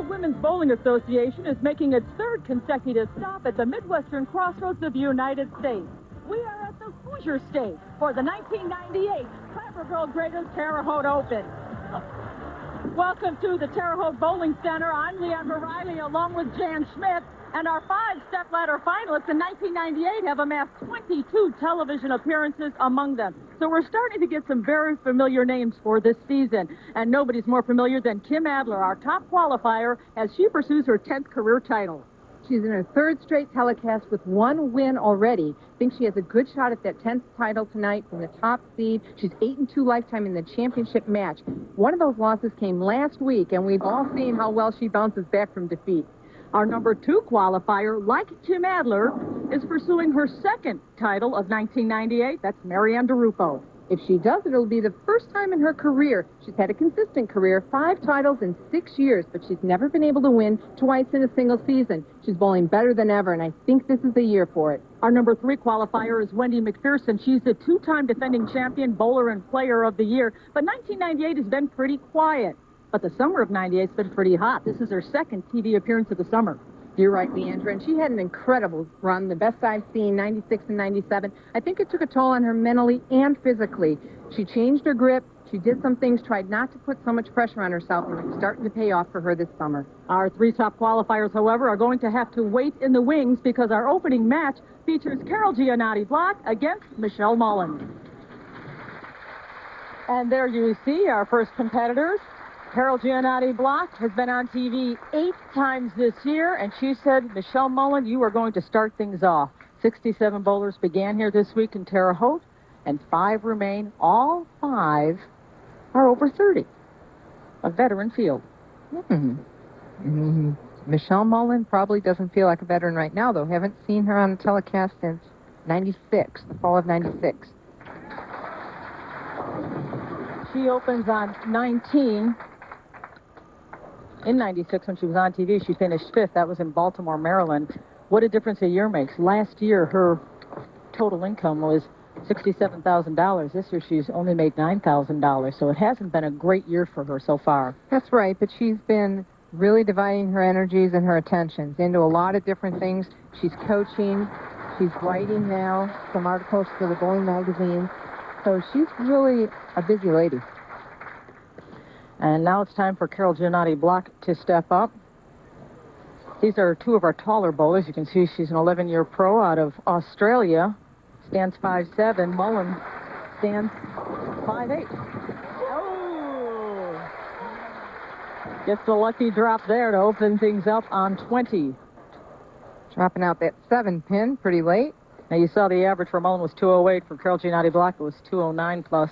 Women's Bowling Association is making its third consecutive stop at the Midwestern crossroads of the United States. We are at the Hoosier State for the 1998 Clabber Girl Graders Terre Haute Open. Welcome to the Terre Haute Bowling Center. I'm Leandra Riley along with Jan Schmidt, and our 5 stepladder finalists in 1998 have amassed 22 television appearances among them. So we're starting to get some very familiar names for this season, and nobody's more familiar than Kim Adler, our top qualifier, as she pursues her 10th career title. She's in her 3rd straight telecast with 1 win already. Thinks she has a good shot at that 10th title tonight from the top seed. She's 8-2 lifetime in the championship match. One of those losses came last week, and we've all seen how well she bounces back from defeat. Our number 2 qualifier, like Kim Adler, is pursuing her 2nd title of 1998. That's Marianne DeRupo. If she does it, it'll be the first time in her career. She's had a consistent career, 5 titles in 6 years, but she's never been able to win twice in a single season. She's bowling better than ever, and I think this is the year for it. Our number 3 qualifier is Wendy McPherson. She's the 2-time defending champion, bowler, and player of the year. But 1998 has been pretty quiet. But the summer of 98 has been pretty hot. This is her 2nd TV appearance of the summer. You're right, Leandra, and she had an incredible run, the best I've seen, 96 and 97. I think it took a toll on her mentally and physically. She changed her grip, she did some things, tried not to put so much pressure on herself, and it's starting to pay off for her this summer. Our 3 top qualifiers, however, are going to have to wait in the wings because our opening match features Carol Giannotti-Block against Michelle Mullen. And there you see our first competitors. Carol Giannotti-Block has been on TV 8 times this year, and she said, Michelle Mullen, you are going to start things off. 67 bowlers began here this week in Terre Haute, and 5 remain. All 5 are over 30. A veteran field. Michelle Mullen probably doesn't feel like a veteran right now, though. Haven't seen her on a telecast since 96, the fall of 96. She opens on 19. In 96, when she was on TV, she finished 5th. That was in Baltimore, Maryland. What a difference a year makes. Last year, her total income was $67,000. This year, she's only made $9,000. So it hasn't been a great year for her so far. That's right, but she's been really dividing her energies and her attentions into a lot of different things. She's coaching. She's writing now some articles for the bowling magazine. So she's really a busy lady. And now it's time for Carol Giannotti-Block to step up. These are 2 of our taller bowlers. You can see she's an 11-year pro out of Australia. Stands 5'7". Mullen stands 5'8". Oh! Gets a lucky drop there to open things up on 20. Dropping out that 7-pin pretty late. Now you saw the average for Mullen was 208. For Carol Giannotti-Block, it was 209 plus.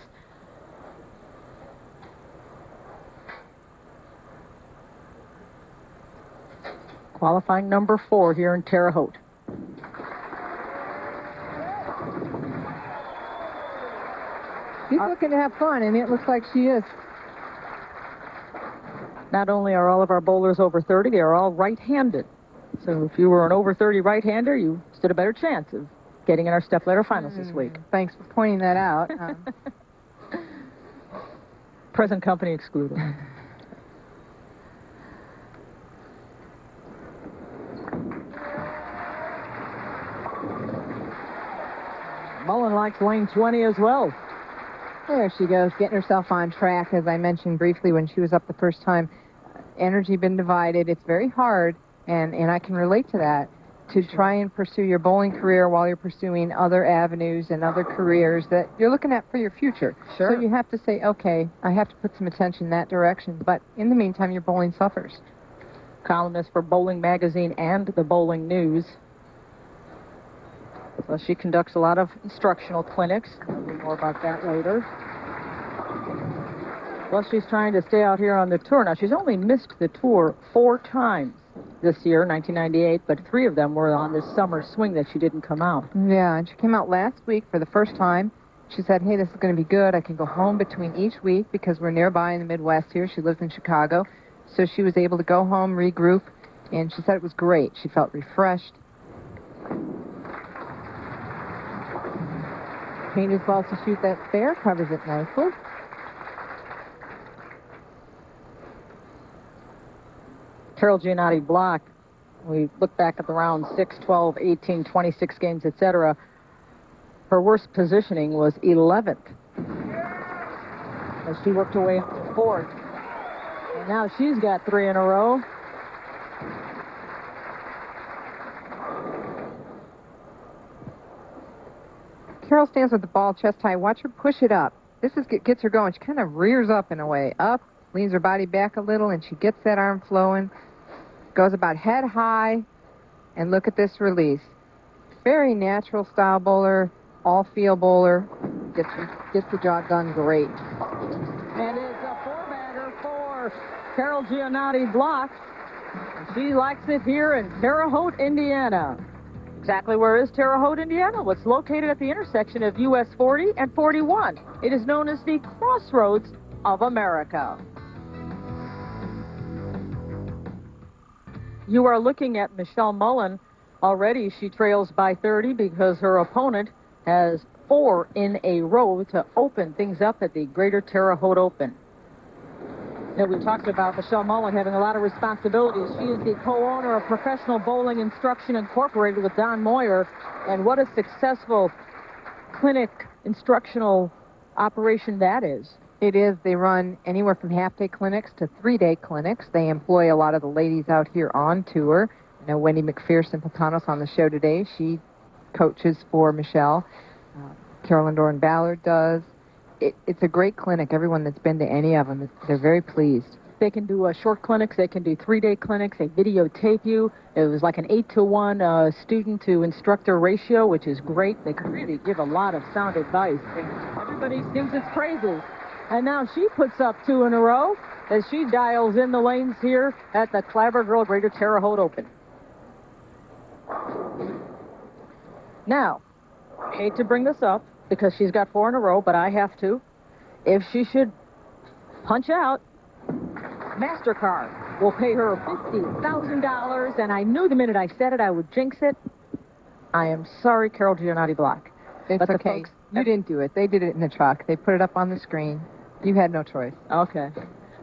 Qualifying number 4 here in Terre Haute. She's looking to have fun, and it looks like she is. Not only are all of our bowlers over 30, they are all right-handed. So if you were an over 30 right-hander, you stood a better chance of getting in our stepladder finals this week. Thanks for pointing that out. Present company excluded. Mullen likes lane 20 as well. There she goes, getting herself on track, as I mentioned briefly when she was up the first time. Energy been divided. It's very hard, and I can relate to that, to try and pursue your bowling career while you're pursuing other avenues and other careers that you're looking at for your future. Sure. So you have to say, okay, I have to put some attention in that direction, but in the meantime, your bowling suffers. Columnist for Bowling Magazine and the Bowling News. So she conducts a lot of instructional clinics. More about that later. Well, she's trying to stay out here on the tour. Now, she's only missed the tour 4 times this year, 1998, but 3 of them were on this summer swing that she didn't come out. Yeah, and she came out last week for the first time. She said, hey, this is going to be good. I can go home between each week because we're nearby in the Midwest here. She lives in Chicago. So she was able to go home, regroup, and she said it was great. She felt refreshed. Changes balls to shoot that fair, covers it nicely. Carol Giannotti Block, we look back at the round 6, 12, 18, 26 games, etc., her worst positioning was 11th. As she worked her way up to 4th. And now she's got 3 in a row. Carol stands with the ball chest high. Watch her push it up. This gets her going. She kind of rears up in a way. Up, leans her body back a little, and she gets that arm flowing. Goes about head high. And look at this release. Very natural style bowler, all field bowler. Gets the job done great. And it's a 4-bagger for Carol Giannotti Block. She likes it here in Terre Haute, Indiana. Exactly where is Terre Haute, Indiana? Well, it's located at the intersection of US 40 and 41. It is known as the Crossroads of America. You are looking at Michelle Mullen. Already she trails by 30 because her opponent has 4 in a row to open things up at the Greater Terre Haute Open. Now, we talked about Michelle Mullen having a lot of responsibilities. She is the co-owner of Professional Bowling Instruction Incorporated with Don Moyer, and what a successful clinic instructional operation that is. It is. They run anywhere from half-day clinics to 3-day clinics. They employ a lot of the ladies out here on tour. I know Wendy McPherson Patanos on the show today. She coaches for Michelle. Carolyn Doran Ballard does. It's a great clinic. Everyone that's been to any of them, they're very pleased. They can do short clinics. They can do 3-day clinics. They videotape you. It was like an 8-to-1 student to instructor ratio, which is great. They can really give a lot of sound advice. Everybody sings its praises. And now she puts up 2 in a row as she dials in the lanes here at the Clabber Girl Greater Terre Haute Open. Now, I hate to bring this up because she's got 4 in a row, but I have to. If she should punch out, MasterCard will pay her $50,000, and I knew the minute I said it I would jinx it. I am sorry, Carol Giannotti Block. It's but okay. Folks, you didn't do it. They did it in the truck. They put it up on the screen. You had no choice. Okay.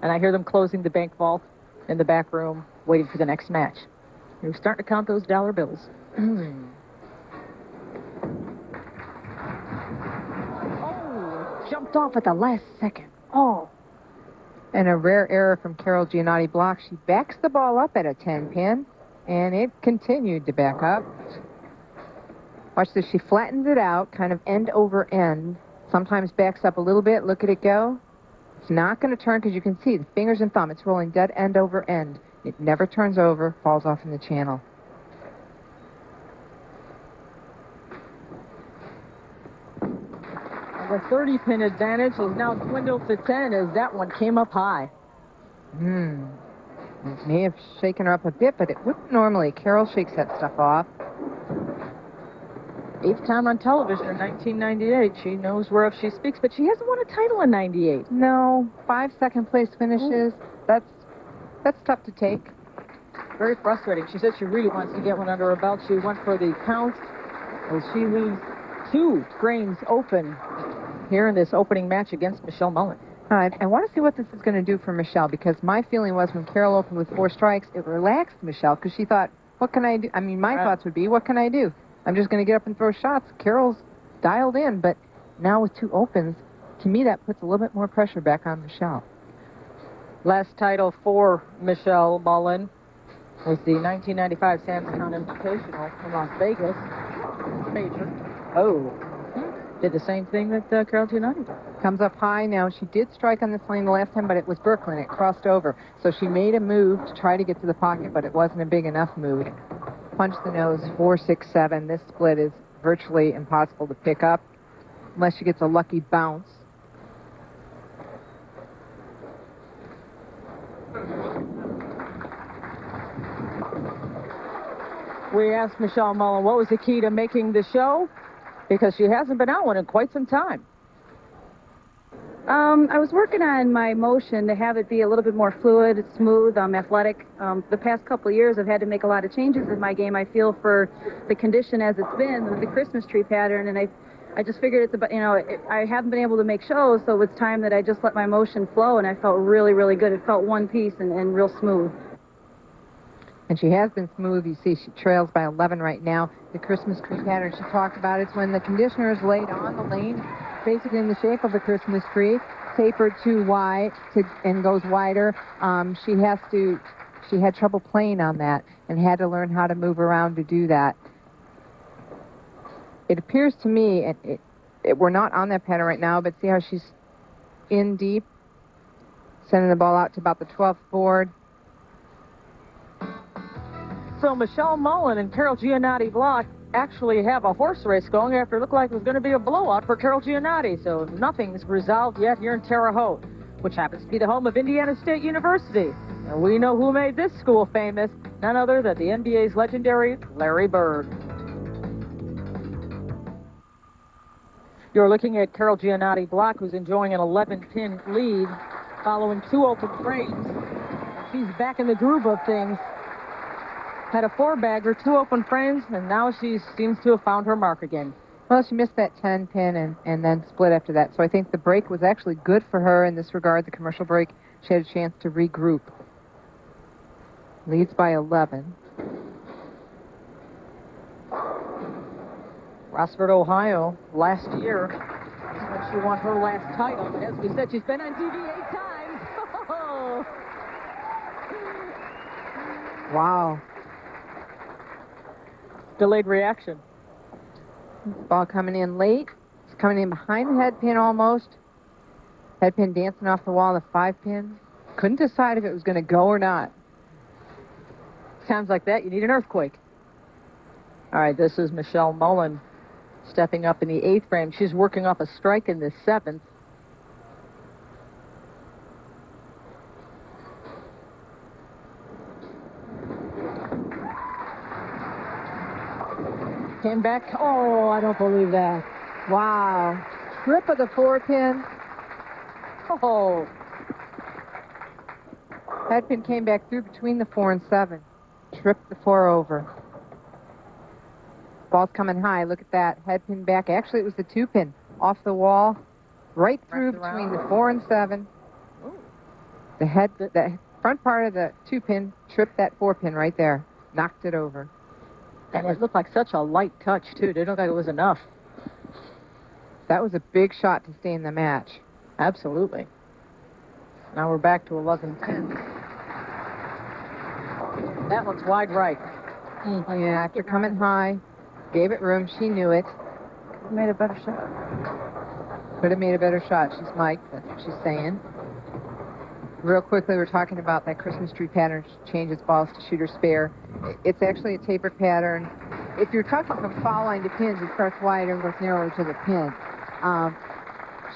And I hear them closing the bank vault in the back room, waiting for the next match. You're starting to count those dollar bills. Jumped off at the last second. Oh. And a rare error from Carol Giannotti Block. She backs the ball up at a 10-pin, and it continued to back up. Watch this. She flattens it out, kind of end over end. Sometimes backs up a little bit. Look at it go. It's not going to turn because you can see the fingers and thumb. It's rolling dead end over end. It never turns over, falls off in the channel. The 30-pin advantage has now dwindled to 10 as that one came up high. It may have shaken her up a bit, but it wouldn't normally. Carol shakes that stuff off. 8th time on television in 1998. She knows whereof she speaks, but she hasn't won a title in 98. No, 5 second-place finishes. That's tough to take. Very frustrating. She said she really wants to get one under her belt. She went for the count as she leaves 2 frames open here in this opening match against Michelle Mullen. I want to see what this is going to do for Michelle, because my feeling was when Carol opened with 4 strikes, it relaxed Michelle, because she thought, what can I do? I mean, my thoughts would be, what can I do? I'm just going to get up and throw shots. Carol's dialed in, but now with 2 opens, to me that puts a little bit more pressure back on Michelle. Last title for Michelle Mullen was the 1995 Samstown Invitational in Las Vegas. Major. Oh. Did the same thing that Carol Giannotti did. Comes up high now. She did strike on this lane the last time, but it was Brooklyn. It crossed over. So she made a move to try to get to the pocket, but it wasn't a big enough move. Punch the nose, 4, 6, 7. This split is virtually impossible to pick up unless she gets a lucky bounce. We asked Michelle Mullen what was the key to making the show, because she hasn't been out one in quite some time. I was working on my motion to have it be a little bit more fluid, smooth, athletic. The past couple of years, I've had to make a lot of changes in my game, I feel, for the condition as it's been, with the Christmas tree pattern, and I just figured it's about, I haven't been able to make shows, so it's time that I just let my motion flow, and I felt really, really good. It felt one piece and real smooth. And she has been smooth. You see she trails by 11 right now. The Christmas tree pattern she talked about, it's when the conditioner is laid on the lane, basically in the shape of a Christmas tree, tapered too wide and goes wider. She had trouble playing on that and had to learn how to move around to do that. It appears to me, we're not on that pattern right now, but see how she's in deep, sending the ball out to about the 12th board. So Michelle Mullen and Carol Giannotti Block actually have a horse race going after it looked like it was going to be a blowout for Carol Giannotti. So nothing's resolved yet here in Terre Haute, which happens to be the home of Indiana State University. And we know who made this school famous, none other than the NBA's legendary Larry Bird. You're looking at Carol Giannotti Block, who's enjoying an 11-pin lead following 2 open frames. She's back in the groove of things. Had a 4-bagger, 2 open frames, and now she seems to have found her mark again. Well, she missed that 10-pin and then split after that. So I think the break was actually good for her in this regard, the commercial break. She had a chance to regroup. Leads by 11. Rossford, Ohio, last year, when she won her last title. As we said, she's been on TV 8 times. Oh. Wow. Delayed reaction. Ball coming in late. It's coming in behind the head pin almost. Head pin dancing off the wall, the 5-pin. Couldn't decide if it was going to go or not. Times like that, you need an earthquake. All right, this is Michelle Mullen stepping up in the 8th frame. She's working off a strike in the 7th. Came back. Oh, I don't believe that. Wow. Trip of the 4-pin. Oh. Head pin came back through between the 4 and 7. Tripped the 4 over. Ball's coming high. Look at that. Head pin back. Actually, it was the 2-pin. Off the wall. Right through between the 4 and 7. Ooh. The front part of the 2-pin tripped that 4-pin right there. Knocked it over. And it looked like such a light touch, too. It didn't look like it was enough. That was a big shot to stay in the match. Absolutely. Now we're back to 11-10. That looks wide right. Yeah, after coming high, gave it room. She knew it. Made a better shot. Could have made a better shot. She's mic'd. That's what she's saying. Real quickly, we're talking about that Christmas tree pattern. She changes balls to shooter spare. It's actually a tapered pattern. If you're talking from foul line to pins, it starts wider and goes narrower to the pin.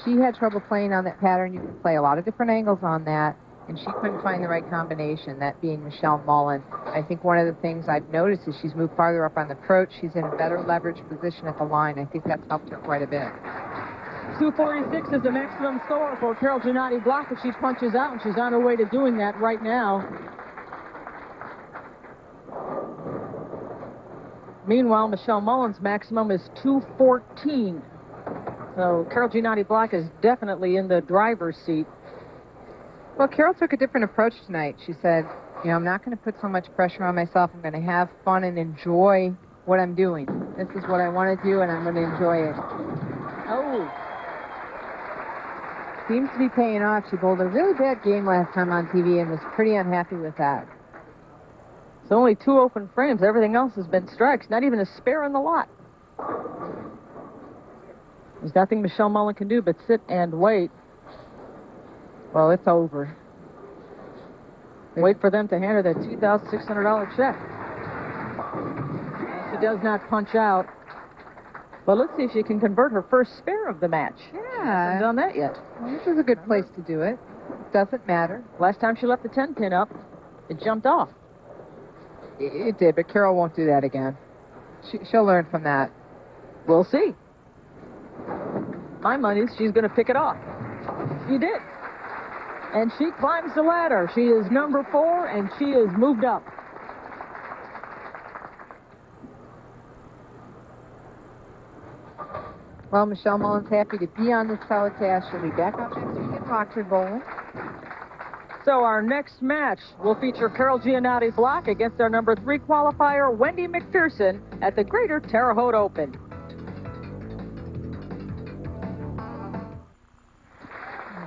She had trouble playing on that pattern. You can play a lot of different angles on that, and she couldn't find the right combination, that being Michelle Mullen. I think one of the things I've noticed is she's moved farther up on the approach. She's in a better leverage position at the line. I think that's helped her quite a bit. 246 is the maximum score for Carol Giannotti Block if she punches out, and she's on her way to doing that right now. Meanwhile, Michelle Mullen's maximum is 214. So Carol Giannotti Block is definitely in the driver's seat. Well, Carol took a different approach tonight. She said, you know, I'm not going to put so much pressure on myself. I'm going to have fun and enjoy what I'm doing. This is what I want to do, and I'm going to enjoy it. Oh. Seems to be paying off. She bowled a really bad game last time on TV and was pretty unhappy with that. It's only 2 open frames. Everything else has been strikes. Not even a spare in the lot. There's nothing Michelle Mullen can do but sit and wait. Well, it's over. Wait for them to hand her that $2,600 check. She does not punch out. But let's see if she can convert her first spare of the match. Yeah. Hasn't done that yet. Well, this is a good place to do it. Doesn't matter. Last time she left the 10-pin up, it jumped off. It did, but Carol won't do that again. She'll learn from that. We'll see. My money is she's going to pick it off. She did. And she climbs the ladder. She is number 4, and she is moved up. Well, Michelle Mullen's happy to be on this telecast. She'll be back up next week at Rockford Bowling. So our next match will feature Carol Giannotti Block against our number 3 qualifier, Wendy McPherson, at the Greater Terre Haute Open.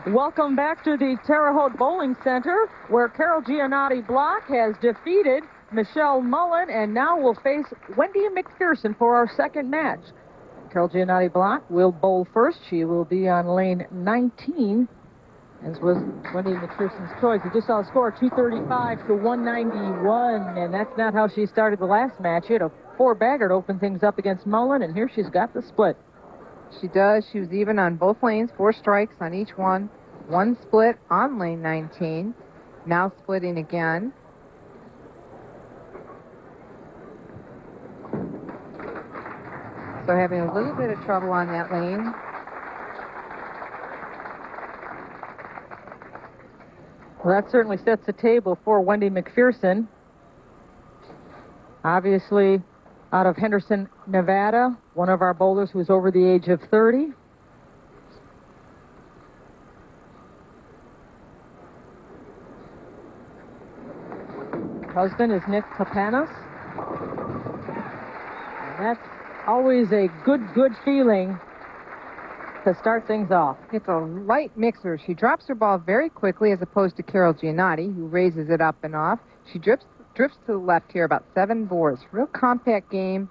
Welcome back to the Terre Haute Bowling Center, where Carol Giannotti Block has defeated Michelle Mullen and now will face Wendy McPherson for our second match. Carol Giannotti Block will bowl first. She will be on lane 19, as was Wendy McPherson's choice. We just saw a score, 235 to 191, and that's not how she started the last match. She had a 4-bagger to open things up against Mullen, and here she's got the split. She does. She was even on both lanes, 4 strikes on each one. 1 split on lane 19, now splitting again. So having a little bit of trouble on that lane. Well, that certainly sets the table for Wendy McPherson. Obviously, out of Henderson, Nevada, one of our bowlers who's over the age of 30. Husband is Nick Papanis. And that's always a good feeling to start things off. It's a light mixer. She drops her ball very quickly as opposed to Carol Giannotti, who raises it up and off. She drifts to the left here about 7 boards. Real compact game.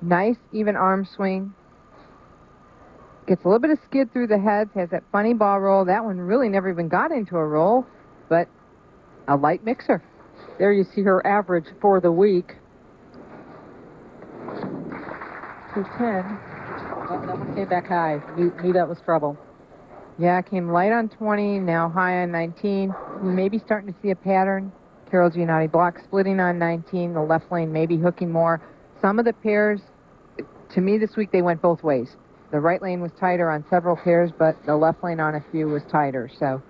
Nice, even arm swing. Gets a little bit of skid through the heads, has that funny ball roll. That one really never even got into a roll, but a light mixer. There you see her average for the week. 210. Oh, that one came back high. Knew that was trouble. Yeah, came light on 20, now high on 19. We may be starting to see a pattern. Carol Giannotti Block splitting on 19. The left lane maybe hooking more. Some of the pairs, to me this week, they went both ways. The right lane was tighter on several pairs, but the left lane on a few was tighter. So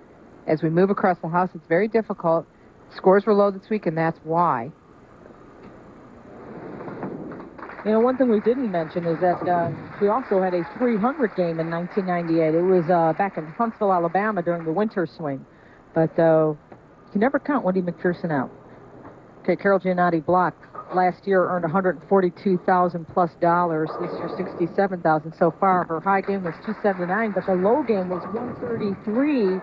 as we move across the house, it's very difficult. Scores were low this week, and that's why. You know, one thing we didn't mention is that she also had a 300 game in 1998. It was back in Huntsville, Alabama during the winter swing. But you can never count Wendy McPherson out. Okay, Carol Giannotti Block last year earned $142,000 plus. This year, $67,000 so far. Her high game was 279, but the low game was 133.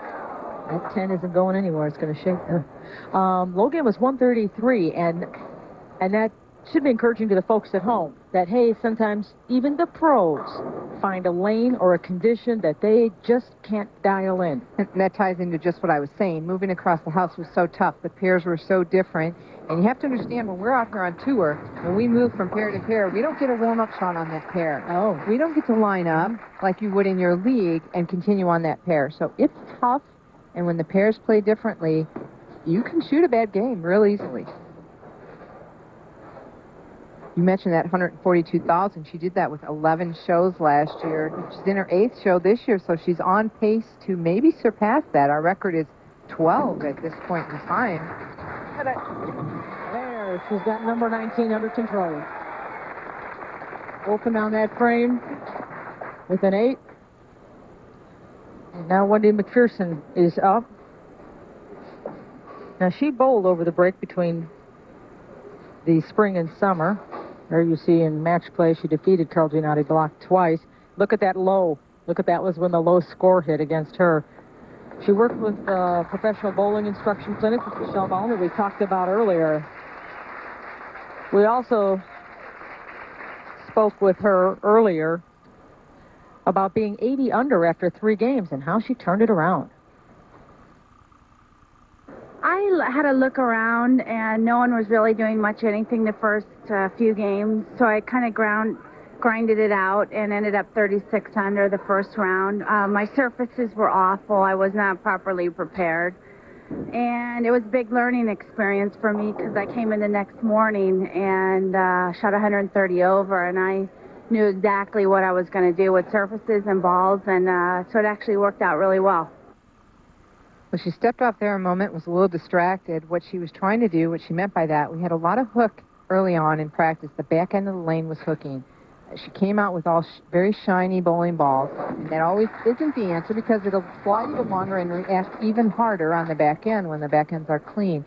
That 10 isn't going anywhere. It's going to shake. Low game was 133, and that should be encouraging to the folks at home that, hey, sometimes even the pros find a lane or a condition that they just can't dial in. And that ties into just what I was saying. Moving across the house was so tough. The pairs were so different. And you have to understand, when we're out here on tour, when we move from pair to pair, we don't get a warm-up shot on that pair. Oh. We don't get to line up like you would in your league and continue on that pair. So it's tough. And when the pairs play differently, you can shoot a bad game real easily. You mentioned that 142,000. She did that with 11 shows last year. She's in her 8th show this year, so she's on pace to maybe surpass that. Our record is 12 at this point in time. There, she's got number 19 under control. Open on that frame with an 8. And now Wendy McPherson is up. Now she bowled over the break between the spring and summer. There you see in match play she defeated Carol Giannotti Block twice. Look at that low. Look at that was when the low score hit against her. She worked with professional bowling instruction clinic with Michelle Mullen that we talked about earlier. We also spoke with her earlier about being 80 under after 3 games and how she turned it around. I had a look around, and no one was really doing much anything the first few games, so I kind of grinded it out and ended up 36 under the first round. My surfaces were awful. I was not properly prepared, and it was a big learning experience for me because I came in the next morning and shot 130 over, and I knew exactly what I was going to do with surfaces and balls, and so it actually worked out really well. Well, she stepped off there a moment, was a little distracted. What she was trying to do, what she meant by that, we had a lot of hook early on in practice. The back end of the lane was hooking. She came out with all very shiny bowling balls, and that always isn't the answer because it'll slide even longer and react even harder on the back end when the back ends are clean.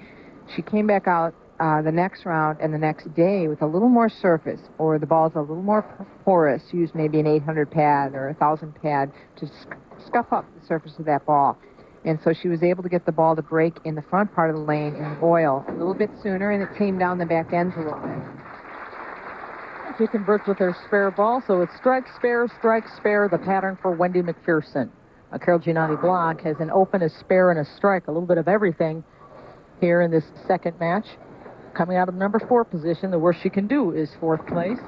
She came back out the next round and the next day with a little more surface, or the ball's a little more porous. Use maybe an 800 pad or a 1,000 pad to scuff up the surface of that ball. And so she was able to get the ball to break in the front part of the lane in oil a little bit sooner, and it came down the back ends a little bit. She converts with her spare ball, so it's strike, spare, the pattern for Wendy McPherson. Carol Giannotti Block has an open, a spare, and a strike, a little bit of everything here in this second match. Coming out of the number 4 position, the worst she can do is 4th place.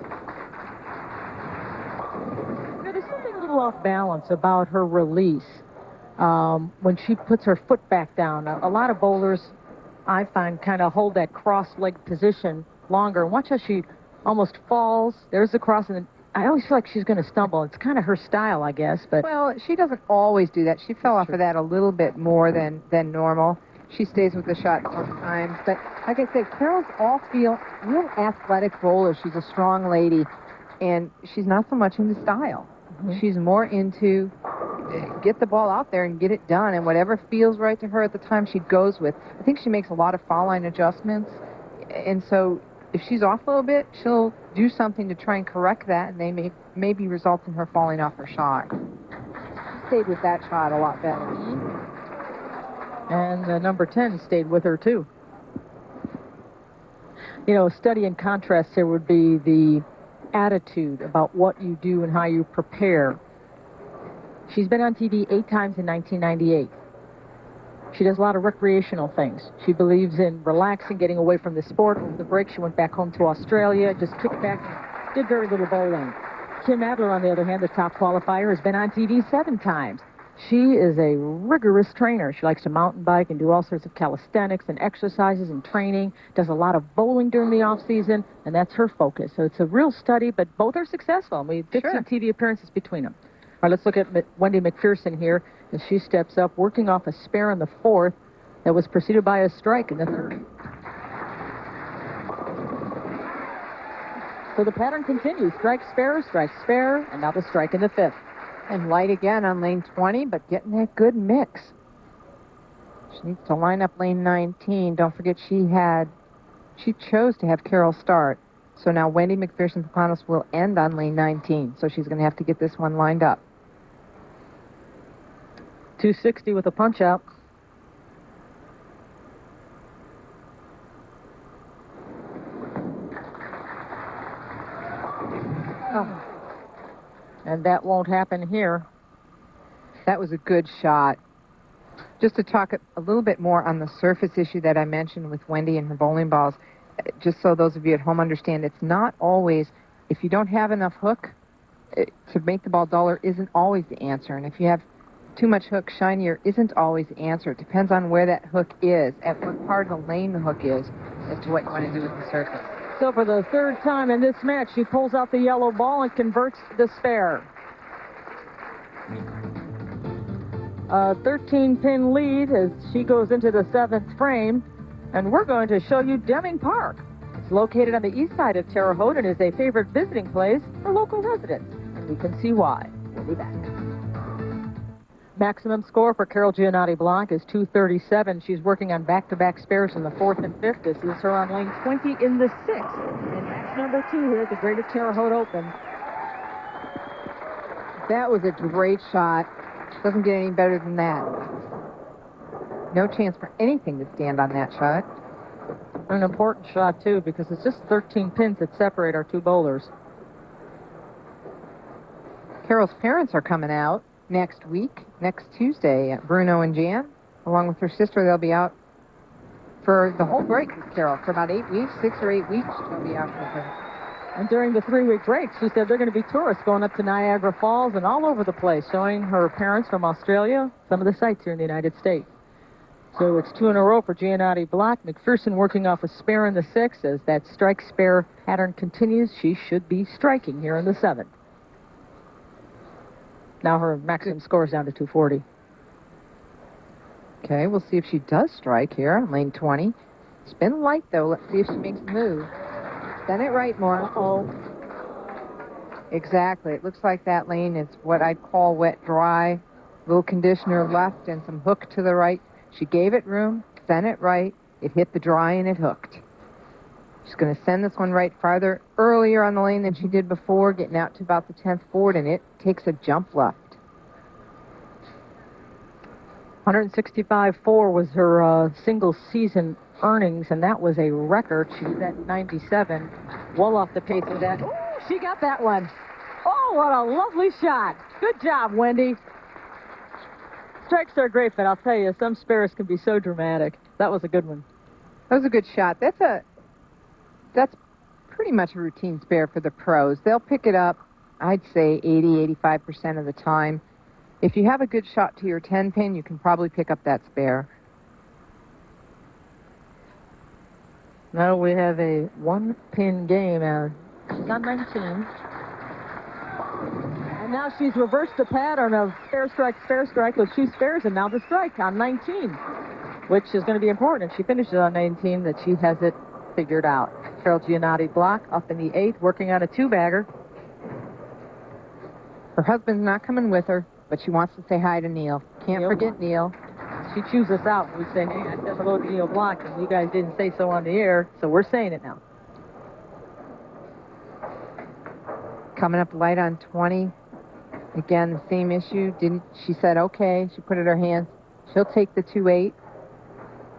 Now, there's something a little off balance about her release when she puts her foot back down. A lot of bowlers, I find, kind of hold that cross-leg position longer. Watch how she almost falls. There's the cross, and I always feel like she's going to stumble. It's kind of her style, I guess. But well, she doesn't always do that. She fell off of that a little bit more than normal. She stays with the shot sometimes. But like I said, Carol's all real athletic bowler. She's a strong lady, and she's not so much into style. Mm-hmm. She's more into get the ball out there and get it done, and whatever feels right to her at the time she goes with. I think she makes a lot of foul line adjustments, and so if she's off a little bit, she'll do something to try and correct that, and they maybe result in her falling off her shot. She stayed with that shot a lot better. And number 10 stayed with her, too. You know, a study in contrast here would be the attitude about what you do and how you prepare. She's been on TV 8 times in 1998. She does a lot of recreational things. She believes in relaxing, getting away from the sport. Over the break, she went back home to Australia, just kicked back, did very little bowling. Kim Adler, on the other hand, the top qualifier, has been on TV 7 times. She is a rigorous trainer. She likes to mountain bike and do all sorts of calisthenics and exercises and training, does a lot of bowling during the off-season, and that's her focus. So it's a real study, but both are successful. We have 15 TV appearances between them. All right, let's look at Wendy McPherson here as she steps up, working off a spare in the 4th that was preceded by a strike in the 3rd. So the pattern continues. Strike, spare, and now the strike in the 5th. And light again on lane 20, but getting that good mix. She needs to line up lane 19. Don't forget she chose to have Carol start. So now Wendy McPherson Planos will end on lane 19. So she's going to have to get this one lined up. 260 with a punch out. Oh. And that won't happen here. That was a good shot. Just to talk a little bit more on the surface issue that I mentioned with Wendy and her bowling balls, just so those of you at home understand, it's not always, if you don't have enough hook, to make the ball duller isn't always the answer. And if you have too much hook, shinier isn't always the answer. It depends on where that hook is, at what part of the lane the hook is, as to what you want to do with the surface. So for the 3rd time in this match, she pulls out the yellow ball and converts the spare. A 13-pin lead as she goes into the 7th frame. And we're going to show you Deming Park. It's located on the east side of Terre Haute and is a favorite visiting place for local residents. And we can see why. We'll be back. Maximum score for Carol Giannotti Blanc is 237. She's working on back-to-back spares in the 4th and 5th. This is her on lane 20 in the 6th. And match number 2 here at the Greater Terre Haute Open. That was a great shot. Doesn't get any better than that. No chance for anything to stand on that shot. An important shot, too, because it's just 13 pins that separate our 2 bowlers. Carol's parents are coming out next week, next Tuesday, Bruno and Jan. Along with her sister, they'll be out for the whole break with Carol. For about 8 weeks, 6 or 8 weeks, she'll be out with her. And during the 3-week break, she said they're going to be tourists going up to Niagara Falls and all over the place, showing her parents from Australia some of the sights here in the United States. So it's 2 in a row for Giannotti Block. McPherson working off a spare in the 6th. As that strike-spare pattern continues, she should be striking here in the 7th. Now her maximum score is down to 240. Okay, we'll see if she does strike here on lane 20. It's been light, though. Let's see if she makes a move. Done it right, more. Uh-oh. Exactly. It looks like that lane is what I'd call wet dry. A little conditioner left and some hook to the right. She gave it room, sent it right. It hit the dry and it hooked. She's going to send this one right farther earlier on the lane than she did before, getting out to about the 10th board, and it takes a jump left. 165.4 was her single season earnings, and that was a record. She was at 97, well off the pace of that. Ooh, she got that one. Oh, what a lovely shot. Good job, Wendy. Strikes are great, but I'll tell you, some spares can be so dramatic. That was a good one. That was a good shot. That's pretty much a routine spare for the pros. They'll pick it up, I'd say 80-85% of the time. If you have a good shot to your 10 pin, you can probably pick up that spare. Now we have a one-pin game. She's on 19. And now she's reversed the pattern of spare strike with two spares, and now the strike on 19, which is going to be important. If she finishes on 19, that she has it figured out. Carol Giannotti block up in the 8th, working on a two-bagger. Her husband's not coming with her, but she wants to say hi to Neil. Can't forget Neil. She chews us out. We say, hey, I said hello to Neil Block, and you guys didn't say so on the air, so we're saying it now. Coming up light on 20. Again, the same issue. She said, okay. She put it in her hands. She'll take the 2-8.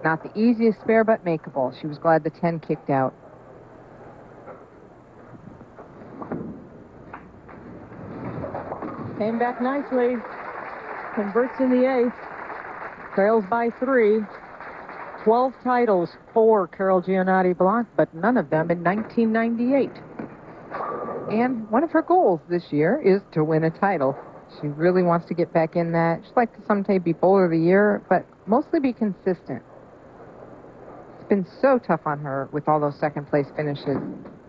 Not the easiest spare, but makeable. She was glad the 10 kicked out. Came back nicely. Converts in the 8th. Trails by 3. 12 titles for Carol Giannotti Block, but none of them in 1998. And one of her goals this year is to win a title. She really wants to get back in that. She'd like to someday be Bowler of the Year, but mostly be consistent. It's been so tough on her with all those second-place finishes.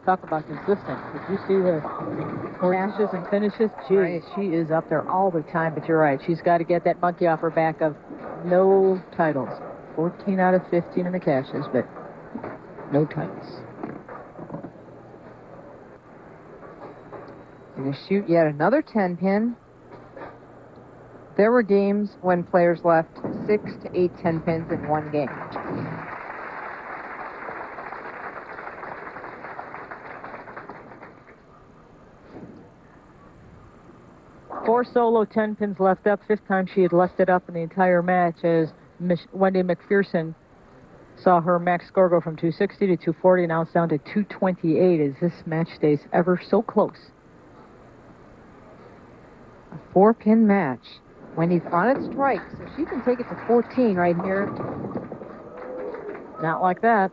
Talk about consistent. Did you see the dashes and finishes? Gee, right. She is up there all the time, but you're right. She's got to get that monkey off her back of no titles. 14 out of 15 in the cashes, but no titles. Going to shoot yet another 10-pin. There were games when players left 6 to 8 10-pins in one game. Four solo 10-pins left up. Fifth time she had left it up in the entire match as Wendy McPherson saw her max score go from 260 to 240. Now it's down to 228 as this match stays ever so close. A 4-pin match. Wendy's on its strike, so she can take it to 14 right here. Not like that.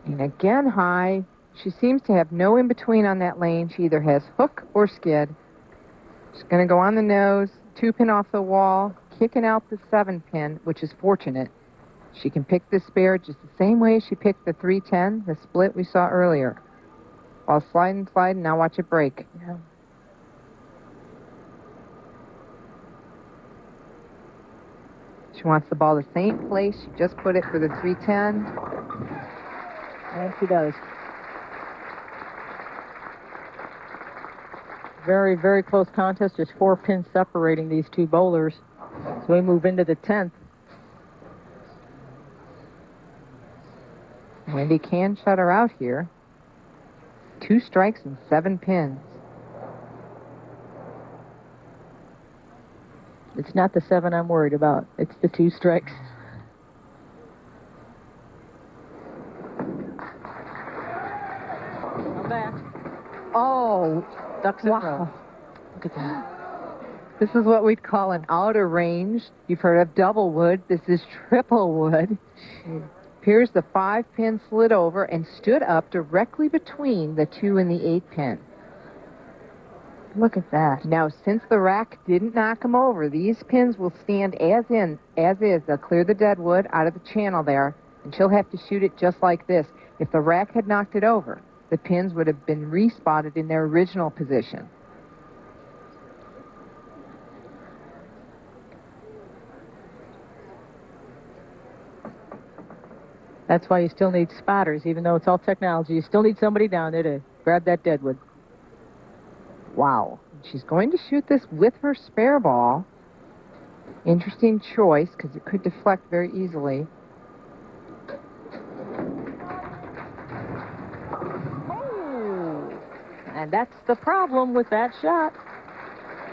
And again high. She seems to have no in-between on that lane. She either has hook or skid. She's going to go on the nose, 2-pin off the wall, kicking out the 7-pin, which is fortunate. She can pick the spare just the same way she picked the 310, the split we saw earlier. While sliding, now watch it break. Yeah. She wants the ball the same place. She just put it for the 310. And she does. Very, very close contest. There's 4 pins separating these two bowlers. So we move into the 10th. Wendy can shut her out here. 2 strikes and 7 pins. It's not the 7 I'm worried about. It's the 2 strikes. Come back. Oh, ducks in a row. Look at that. This is what we'd call an outer range. You've heard of double wood. This is triple wood. Here's the 5-pin slid over and stood up directly between the 2 and the 8-pin. Look at that. Now, since the rack didn't knock them over, these pins will stand as is. They'll clear the dead wood out of the channel there, and she'll have to shoot it just like this. If the rack had knocked it over, the pins would have been respotted in their original position. That's why you still need spotters. Even though it's all technology, you still need somebody down there to grab that deadwood. She's going to shoot this with her spare ball. Interesting choice because it could deflect very easily. Oh, and that's the problem with that shot.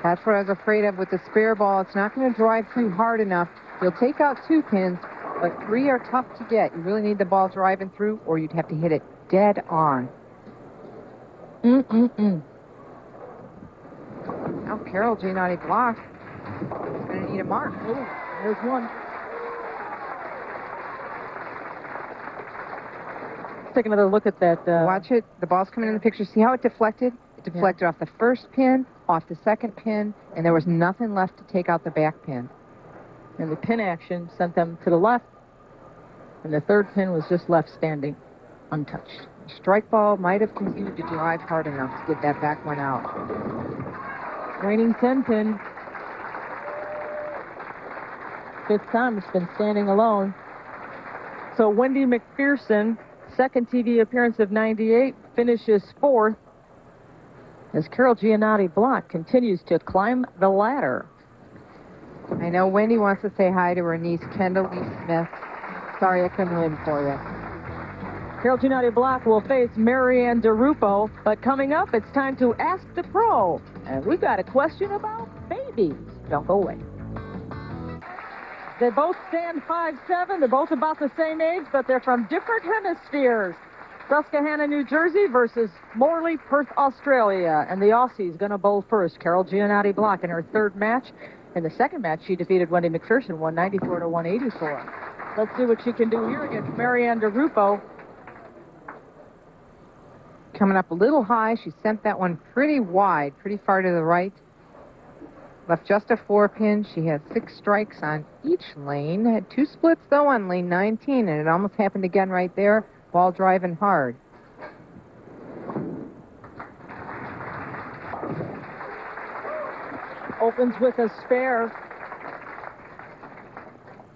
That's what I was afraid of with the spare ball. It's not going to drive through hard enough. You'll take out 2 pins, but 3 are tough to get. You really need the ball driving through, or you'd have to hit it dead on. Now Carol Giannotti blocked. She's going to need a mark. Oh, there's one. Let's take another look at that. Watch it. The ball's coming in the picture. See how it deflected? It deflected off the first pin, off the second pin, and there was nothing left to take out the back pin. And the pin action sent them to the left, and the third pin was just left standing, untouched. Strike ball might have continued to drive hard enough to get that back one out. Reigning 10 pin. 5th time it's been standing alone. So Wendy McPherson, second TV appearance of 98, finishes 4th as Carol Giannotti Block continues to climb the ladder. I know Wendy wants to say hi to her niece, Kendall Lee Smith. Sorry I couldn't win for you. Carol Giannotti Block will face Marianne DeRupo, but coming up, it's time to Ask the Pro. And we've got a question about babies. Don't go away. They both stand 5'7". They're both about the same age, but they're from different hemispheres. Susquehanna, New Jersey versus Morley, Perth, Australia. And the Aussie's going to bowl first. Carol Giannotti Block in her 3rd match. In the 2nd match, she defeated Wendy McPherson, 194 to 184. Let's see what she can do here against Marianne DeRupo. Coming up a little high. She sent that one pretty wide, pretty far to the right. Left just a 4-pin. She had 6 strikes on each lane. Had 2 splits, though, on lane 19, and it almost happened again right there. Ball driving hard. Opens with a spare.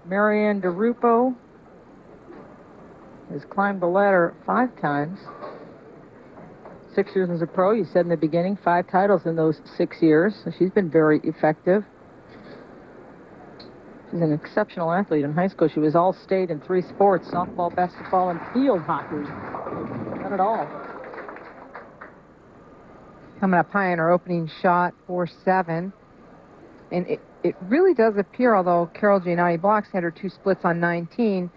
Marianne DeRupo has climbed the ladder 5 times. 6 years as a pro, you said in the beginning, 5 titles in those 6 years. So she's been very effective. She's an exceptional athlete. In high school, she was all-state in 3 sports, softball, basketball, and field hockey. Not at all. Coming up high on her opening shot, 4-7. And it really does appear, although Carol Giannotti Blocks had her 2 splits on 19,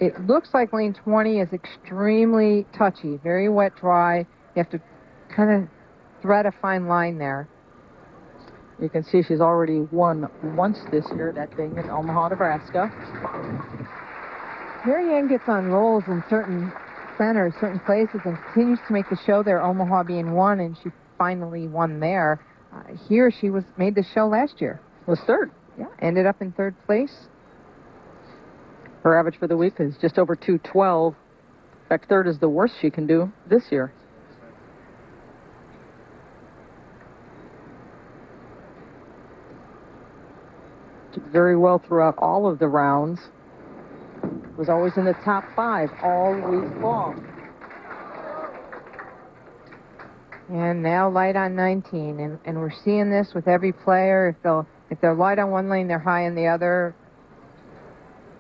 it looks like lane 20 is extremely touchy, very wet, dry. You have to kind of thread a fine line there. You can see she's already won once this year, that thing in Omaha, Nebraska. Marianne gets on rolls in certain centers, certain places, and continues to make the show there, Omaha being 1, and she finally won there. Here she made the show last year. Was 3rd. Yeah, ended up in 3rd place. Her average for the week is just over 212. In fact, 3rd is the worst she can do this year. Did very well throughout all of the rounds. Was always in the top 5 all week long. And now light on 19, and we're seeing this with every player. If they're light on one lane, they're high in the other,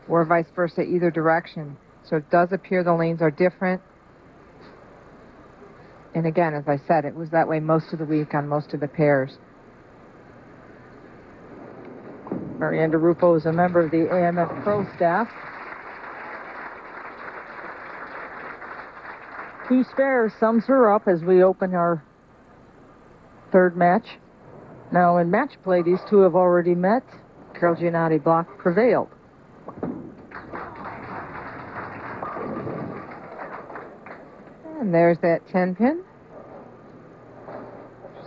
or vice versa, either direction. So it does appear the lanes are different. And again, as I said, it was that way most of the week on most of the pairs. Marianne DeRupo is a member of the AMF Pro staff. 2 spares sums her up as we open our 3rd match. Now, in match play, these 2 have already met. Carol Giannotti Block prevailed. And there's that 10-pin.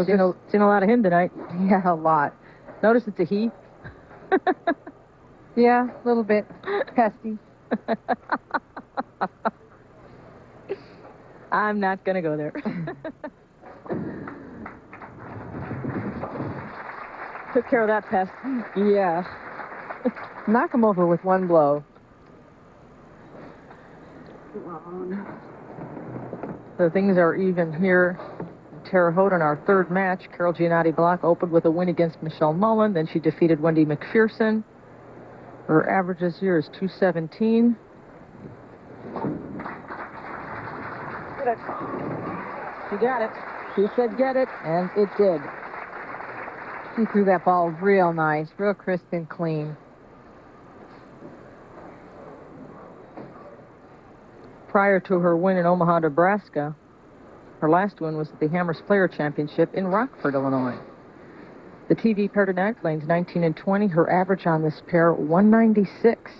Seen a lot of him tonight. Yeah, a lot. Notice it's a he. Yeah, a little bit pesty. I'm not going to go there. Took care of that pest. Yeah. Knock him over with 1 blow. So things are even here. Terre Haute in our third match. Carol Giannotti Block opened with a win against Michelle Mullen. Then she defeated Wendy McPherson. Her average this year is 217. Get it. She got it. She said get it, and it did. She threw that ball real nice, real crisp and clean. Prior to her win in Omaha, Nebraska, her last win was at the Hammers Player Championship in Rockford, Illinois. The TV pair tonight, lanes 19 and 20. Her average on this pair, 196.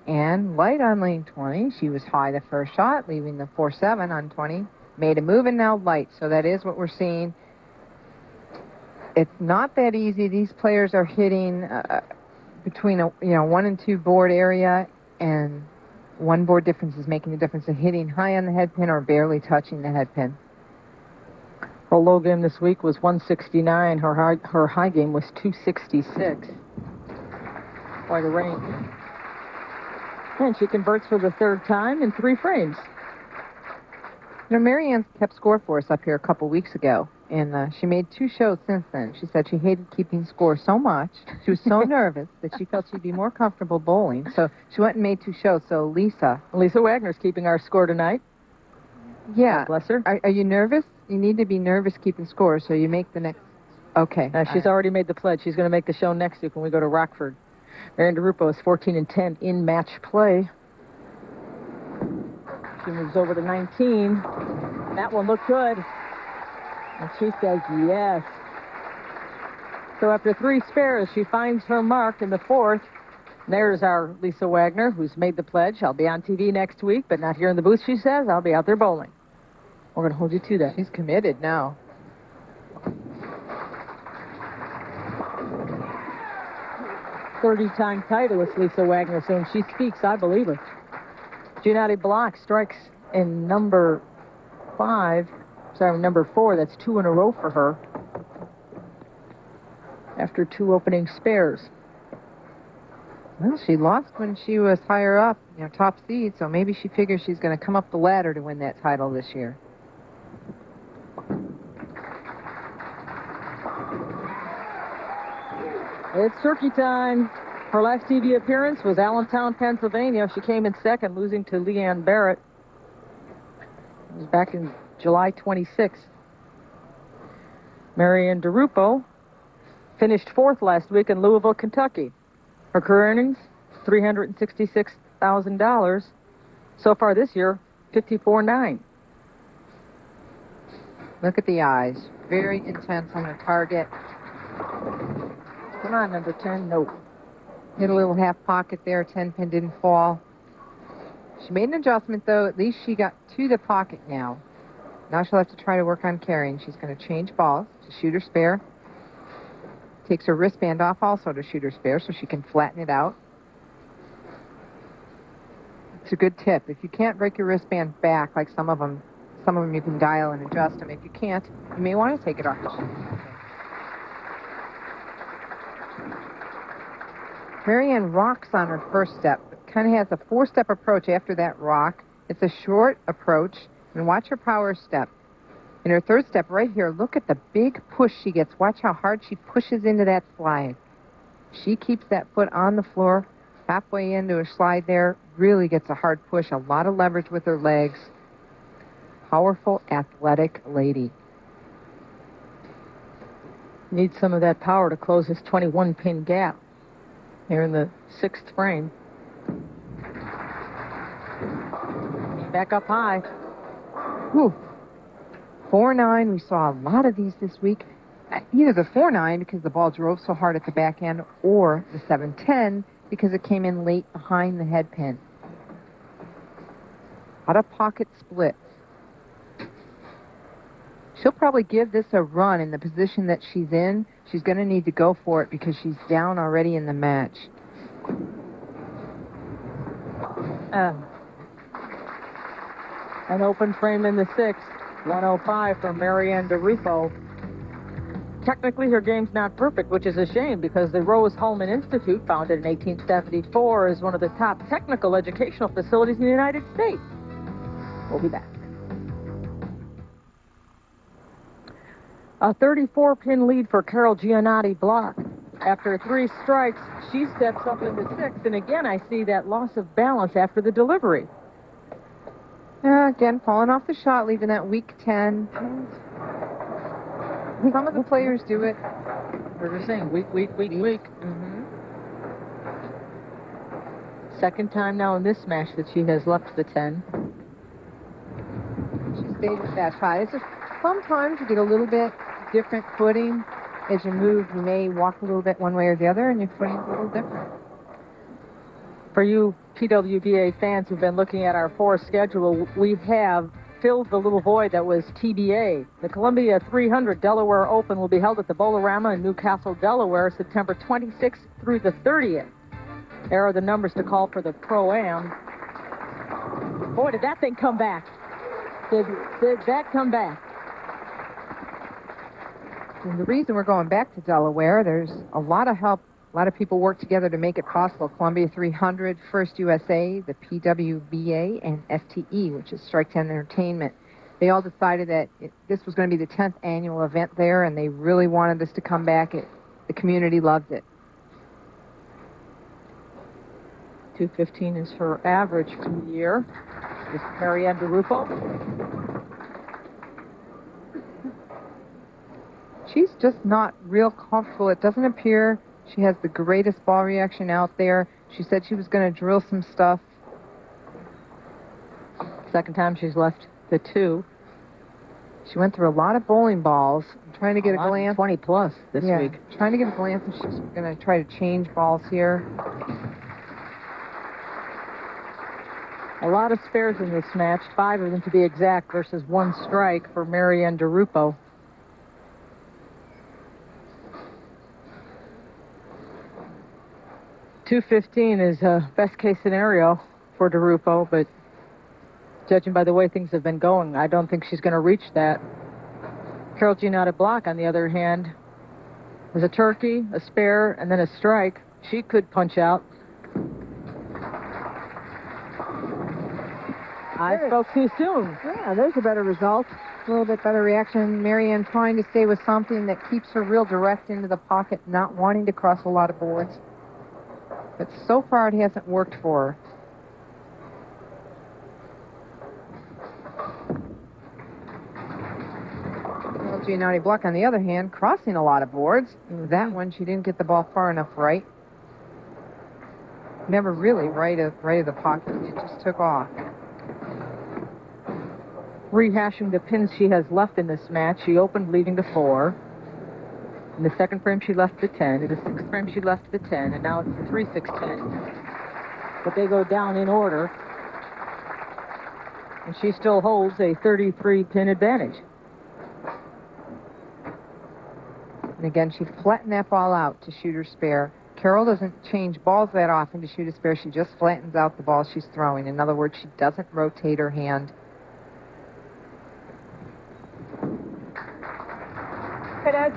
And light on lane 20. She was high the first shot, leaving the 4-7 on 20. Made a move and now light, so that is what we're seeing. It's not that easy. These players are hitting between a 1 and 2 board area, and one board difference is making the difference of hitting high on the head pin or barely touching the head pin. Her low game this week was 169. Her high game was 266. Quite a range. And she converts for the third time in 3 frames. You know, Marianne kept score for us up here a couple weeks ago, and she made 2 shows since then. She said she hated keeping score so much. She was so nervous that she felt she'd be more comfortable bowling. So she went and made 2 shows. So Lisa Wagner's keeping our score tonight. Yeah. God bless her. Are you nervous? You need to be nervous keeping score so you make the next... Okay. She's already made the pledge. She's going to make the show next week when we go to Rockford. Marianne DeRupo is 14 and 10 in match play. She moves over to 19. That one looked good. And she says yes. So after 3 spares, she finds her mark in the 4th. There's our Lisa Wagner, who's made the pledge. I'll be on TV next week, but not here in the booth, she says. I'll be out there bowling. We're going to hold you to that. She's committed now. Thirty-time titleist Lisa Wagner, so when she speaks, I believe her. Giannotti Block strikes in number 4. That's 2 in a row for her after 2 opening spares. Well, she lost when she was higher up, top seed, so maybe she figures she's going to come up the ladder to win that title this year. It's turkey time. Her last TV appearance was Allentown, Pennsylvania. She came in second, losing to Leanne Barrett. It was back in July 26th. Marianne DeRupo finished 4th last week in Louisville, Kentucky. Her career earnings, $366,000. So far this year, $54,900. Look at the eyes. Very intense on the target. Come on, number 10. Nope. Hit a little half pocket there. 10-pin didn't fall. She made an adjustment, though. At least she got to the pocket now. Now she'll have to try to work on carrying. She's going to change balls to shoot her spare. Takes her wristband off also to shoot her spare so she can flatten it out. It's a good tip. If you can't break your wristband back, like some of them you can dial and adjust them. If you can't, you may want to take it off the shoe. Marianne rocks on her first step, but kind of has a 4-step approach after that rock. It's a short approach, and watch her power step. In her 3rd step right here, look at the big push she gets. Watch how hard she pushes into that slide. She keeps that foot on the floor, halfway into her slide there, really gets a hard push, a lot of leverage with her legs. Powerful, athletic lady. Needs some of that power to close this 21-pin gap. Here in the 6th frame. Back up high. Whew. 4-9. We saw a lot of these this week. Either the 4-9 because the ball drove so hard at the back end, or the 7-10 because it came in late behind the head pin. Out of pocket splits. She'll probably give this a run in the position that she's in. She's going to need to go for it because she's down already in the match. An open frame in the 6th. 105 from Marianne DeRupo. technically her game's not perfect, which is a shame because the Rose Holman Institute, founded in 1874, is one of the top technical educational facilities in the United States. We'll be back. A 34-pin lead for Carol Giannotti Block. After 3 strikes, she steps up into 6, and again I see that loss of balance after the delivery. Again, falling off the shot, leaving that weak 10. Some of the players do it. We're just saying weak. Mm-hmm. Second time now in this match that she has left the 10. She stayed with that 5. It's just sometimes you get a little bit different footing. As you move, you may walk a little bit one way or the other, and your footing's a little different. For you PWBA fans who've been looking at our 4 schedule, we have filled the little void that was TBA. The Columbia 300 Delaware Open will be held at the Bolorama in Newcastle, Delaware, September 26th through the 30th. There are the numbers to call for the Pro-Am. Boy, did that thing come back. Did that come back? And the reason we're going back to Delaware, there's a lot of help. A lot of people work together to make it possible. Columbia 300, First USA, the PWBA, and STE, which is Strike 10 Entertainment. They all decided that this was going to be the 10th annual event there, and they really wanted this to come back. The community loved it. 215 is her average for the year. This is Marianne DeRupo. She's just not real comfortable. It doesn't appear she has the greatest ball reaction out there. She said she was going to drill some stuff. Second time she's left the 2. She went through a lot of bowling balls. I'm trying to get a glance. 20 plus this week. Trying to get a glance if she's going to try to change balls here. A lot of spares in this match, 5 of them to be exact, versus 1 strike for Marianne DeRupo. .215 is a best-case scenario for DeRupo, but judging by the way things have been going, I don't think she's going to reach that. Carol Giannotti Block, on the other hand, was a turkey, a spare, and then a strike. She could punch out. I spoke too soon. Yeah, there's a better result. A little bit better reaction. Marianne trying to stay with something that keeps her real direct into the pocket, not wanting to cross a lot of boards. But so far, it hasn't worked for her. Well, Giannotti Block, on the other hand, crossing a lot of boards. That one, she didn't get the ball far enough right. Never really right of the pocket. It just took off. Rehashing the pins she has left in this match, she opened leading the 4. In the second frame, she left the 10. In the 6th frame, she left the 10. And now it's the 3-6-10. But they go down in order. And she still holds a 33-pin advantage. And again, she flattened that ball out to shoot her spare. Carol doesn't change balls that often to shoot a spare. She just flattens out the ball she's throwing. In other words, she doesn't rotate her hand. Good edge.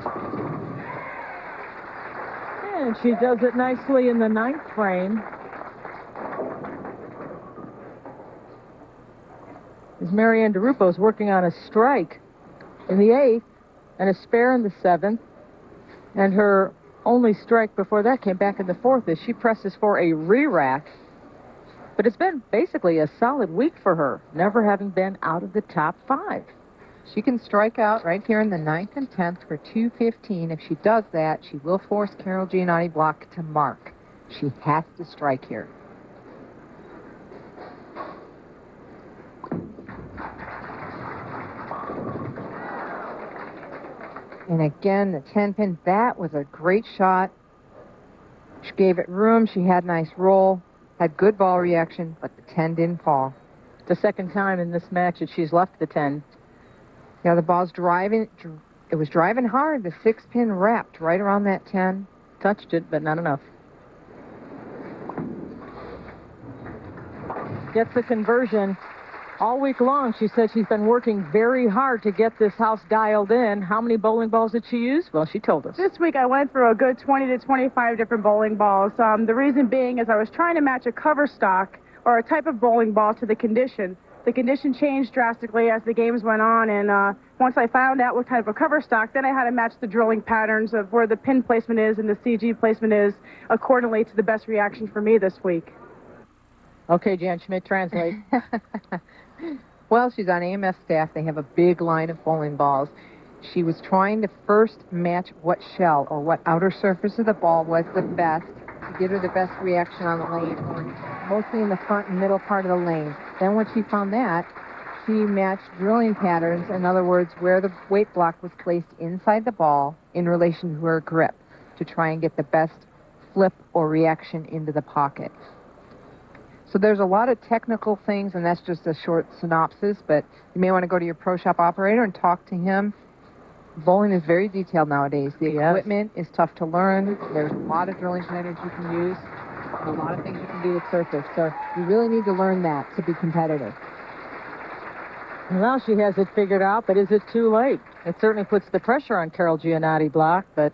And she does it nicely in the 9th frame. As Marianne DeRupo is working on a strike in the 8th and a spare in the 7th. And her only strike before that came back in the 4th as she presses for a re-rack. But it's been basically a solid week for her, never having been out of the top 5. She can strike out right here in the 9th and 10th for .215. If she does that, she will force Carol Giannotti Block to mark. She has to strike here. And again, the 10-pin, that was a great shot. She gave it room. She had nice roll, had good ball reaction, but the 10 didn't fall. The second time in this match that she's left the 10. Yeah, the ball's driving. It was driving hard. The 6-pin wrapped right around that 10. Touched it, but not enough. Gets the conversion. All week long, she said she's been working very hard to get this house dialed in. How many bowling balls did she use? Well, she told us. This week I went through a good 20 to 25 different bowling balls. The reason being is I was trying to match a cover stock or a type of bowling ball to the condition. The condition changed drastically as the games went on, and once I found out what type of cover stock, then I had to match the drilling patterns of where the pin placement is and the CG placement is accordingly to the best reaction for me this week. Okay, Jan Schmidt, translate. Well, she's on AMF staff. They have a big line of bowling balls. She was trying to first match what shell or what outer surface of the ball was the best to give her the best reaction on the lane, or mostly in the front and middle part of the lane. Then when she found that, she matched drilling patterns, in other words, where the weight block was placed inside the ball in relation to her grip to try and get the best flip or reaction into the pocket. So there's a lot of technical things, and that's just a short synopsis, but you may want to go to your pro shop operator and talk to him. Bowling is very detailed nowadays. The equipment is tough to learn. There's a lot of drilling patterns you can use, a lot of things you can do with surface. So you really need to learn that to be competitive. Well, she has it figured out, but is it too late? It certainly puts the pressure on Carol Giannotti Block, but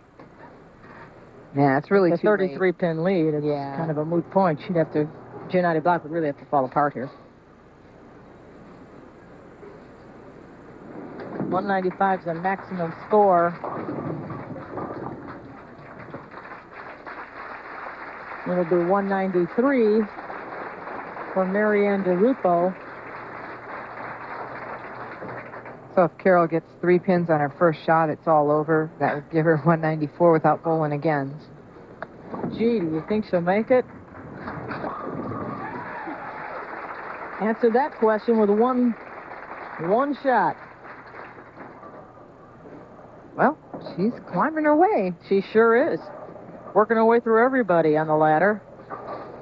yeah, it's really the too late. 33-pin lead, it's kind of a moot point. She'd have to, Giannotti Block would really have to fall apart here. 195 is the maximum score. It'll be 193 for Marianne DeRupo. So if Carol gets 3 pins on her first shot, it's all over. That would give her 194 without bowling again. Gee, do you think she'll make it? Answer that question with one shot. Well, she's climbing her way. She sure is. Working her way through everybody on the ladder.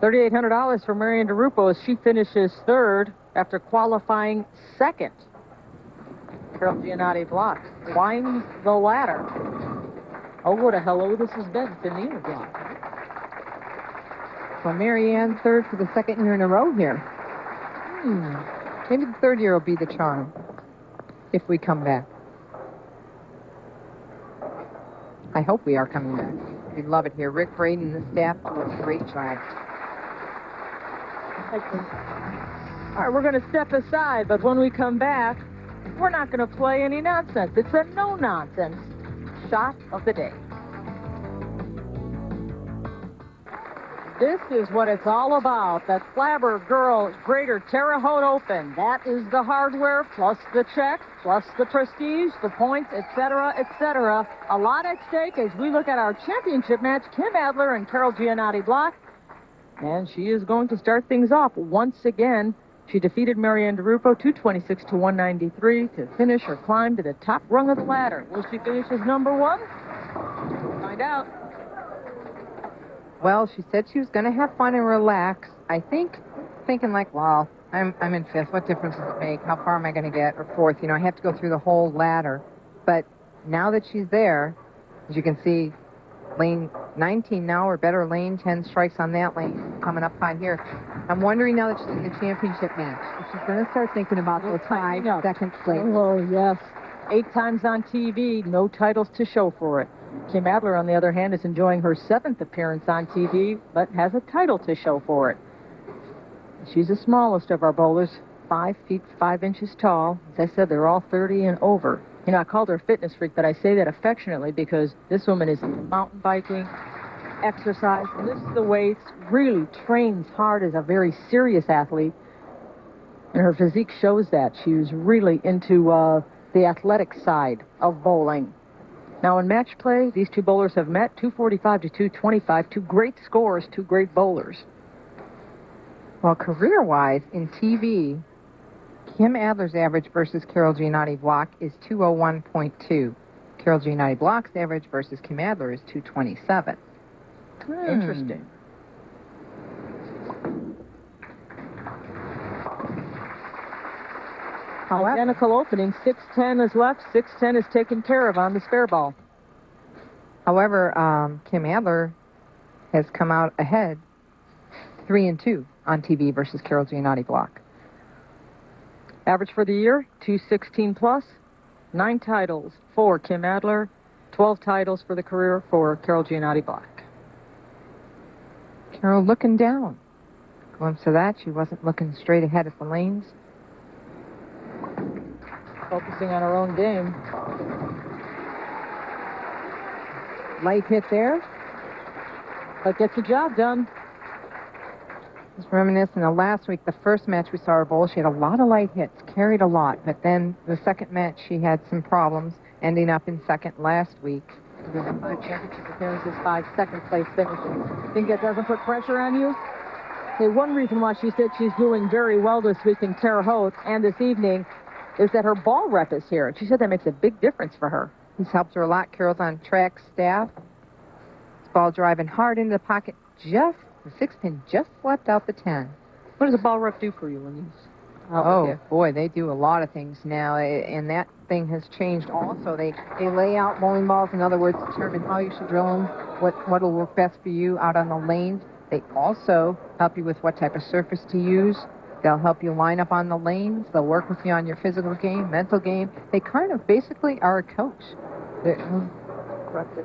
$3,800 for Marianne DeRupo as she finishes third after qualifying second. Carol Giannotti Block climbs the ladder. Oh, what a hello this has been to Nina Block. So Marianne third for the second year in a row here. Maybe the third year will be the charm if we come back. I hope we are coming back. We love it here. Rick Braden and the staff do a great job. All right, we're going to step aside, but when we come back, we're not going to play any nonsense. It's a no-nonsense shot of the day. This is what it's all about. The Clabber Girls Greater Terre Haute Open. That is the hardware, plus the check, plus the prestige, the points, etc., etc. A lot at stake as we look at our championship match, Kim Adler and Carol Giannotti Block. And she is going to start things off once again. She defeated Marianne DeRupo 226 to 193 to finish her climb to the top rung of the ladder. Will she finish as number one? We'll find out. Well, she said she was going to have fun and relax. I think, thinking like, well, I'm in fifth. What difference does it make? How far am I going to get? Or fourth? You know, I have to go through the whole ladder. But now that she's there, as you can see, lane 19 now, or better, lane 10 strikes on that lane coming up high here. I'm wondering now that she's in the championship match, if she's going to start thinking about those 5 second place. Oh, yes. 8 times on TV, no titles to show for it. Kim Adler, on the other hand, is enjoying her 7th appearance on TV, but has a title to show for it. She's the smallest of our bowlers, 5 feet 5 inches tall. As I said, they're all 30 and over. You know, I called her a fitness freak, but I say that affectionately because this woman is into mountain biking, exercise, lifts the weights, really trains hard as a very serious athlete. And her physique shows that. She's really into the athletic side of bowling. Now, in match play, these two bowlers have met, 245 to 225, 2 great scores, 2 great bowlers. Well, career-wise, in TV, Kim Adler's average versus Carol Giannotti Block is 201.2. Carol Giannotti Block's average versus Kim Adler is 227. Interesting. Identical opening. 6-10 is left. 6-10 is taken care of on the spare ball. However, Kim Adler has come out ahead 3-2 on TV versus Carol Giannotti Block. Average for the year, 216 plus. 9 titles for Kim Adler. 12 titles for the career for Carol Giannotti Black. Carol looking down. Glimpse of that. She wasn't looking straight ahead at the lanes. Focusing on her own game. Light hit there. But gets the job done. Just reminiscent of last week, the first match we saw her bowl, she had a lot of light hits, carried a lot, but then the second match she had some problems, ending up in second last week. 5 championship appearances, 5 second place finishes. Think that doesn't put pressure on you? Okay, one reason why she said she's doing very well this week in Terre Haute and this evening is that her ball rep is here. She said that makes a big difference for her. He's helped her a lot. Carol's on track staff. This ball driving hard into the pocket. Just the 6-pin just swept out the 10. What does a ball rep do for you when he's out Oh, with you? boy, they do a lot of things now, and that thing has changed also. They lay out bowling balls, in other words, determine how you should drill them, what'll work best for you out on the lanes. They also help you with what type of surface to use. They'll help you line up on the lanes. They'll work with you on your physical game, mental game. They kind of basically are a coach. Corrected.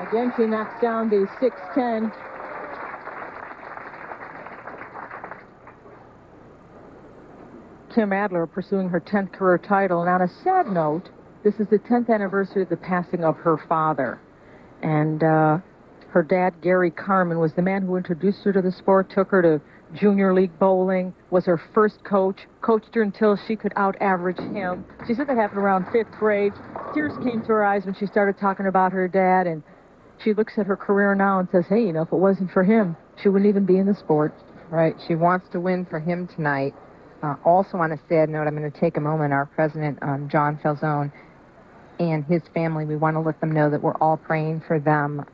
Again, she knocks down the 6-10. Kim Adler pursuing her 10th career title. And on a sad note, this is the 10th anniversary of the passing of her father. And her dad, Gary Carmen, was the man who introduced her to the sport, took her to junior league bowling, was her first coach, coached her until she could out-average him. She said that happened around 5th grade. Tears came to her eyes when she started talking about her dad, and she looks at her career now and says, hey, you know, if it wasn't for him, she wouldn't even be in the sport. Right. She wants to win for him tonight. Also, on a sad note, I'm going to take a moment. Our president, John Falzone, and his family, we want to let them know that we're all praying for them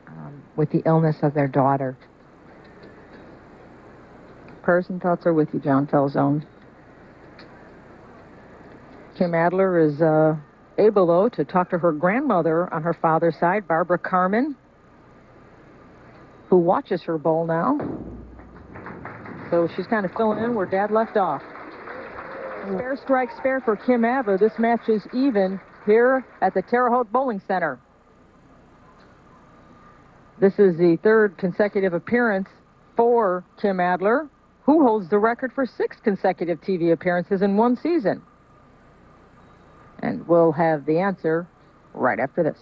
with the illness of their daughter. Prayers and thoughts are with you, John Falzone. Kim Adler is able, though, to talk to her grandmother on her father's side, Barbara Carmen, who watches her bowl now. So she's kind of filling in where Dad left off. Fair strikes fair for Kim Adler. This match is even here at the Terre Haute Bowling Center. This is the 3rd consecutive appearance for Kim Adler, who holds the record for 6 consecutive TV appearances in one season. And we'll have the answer right after this.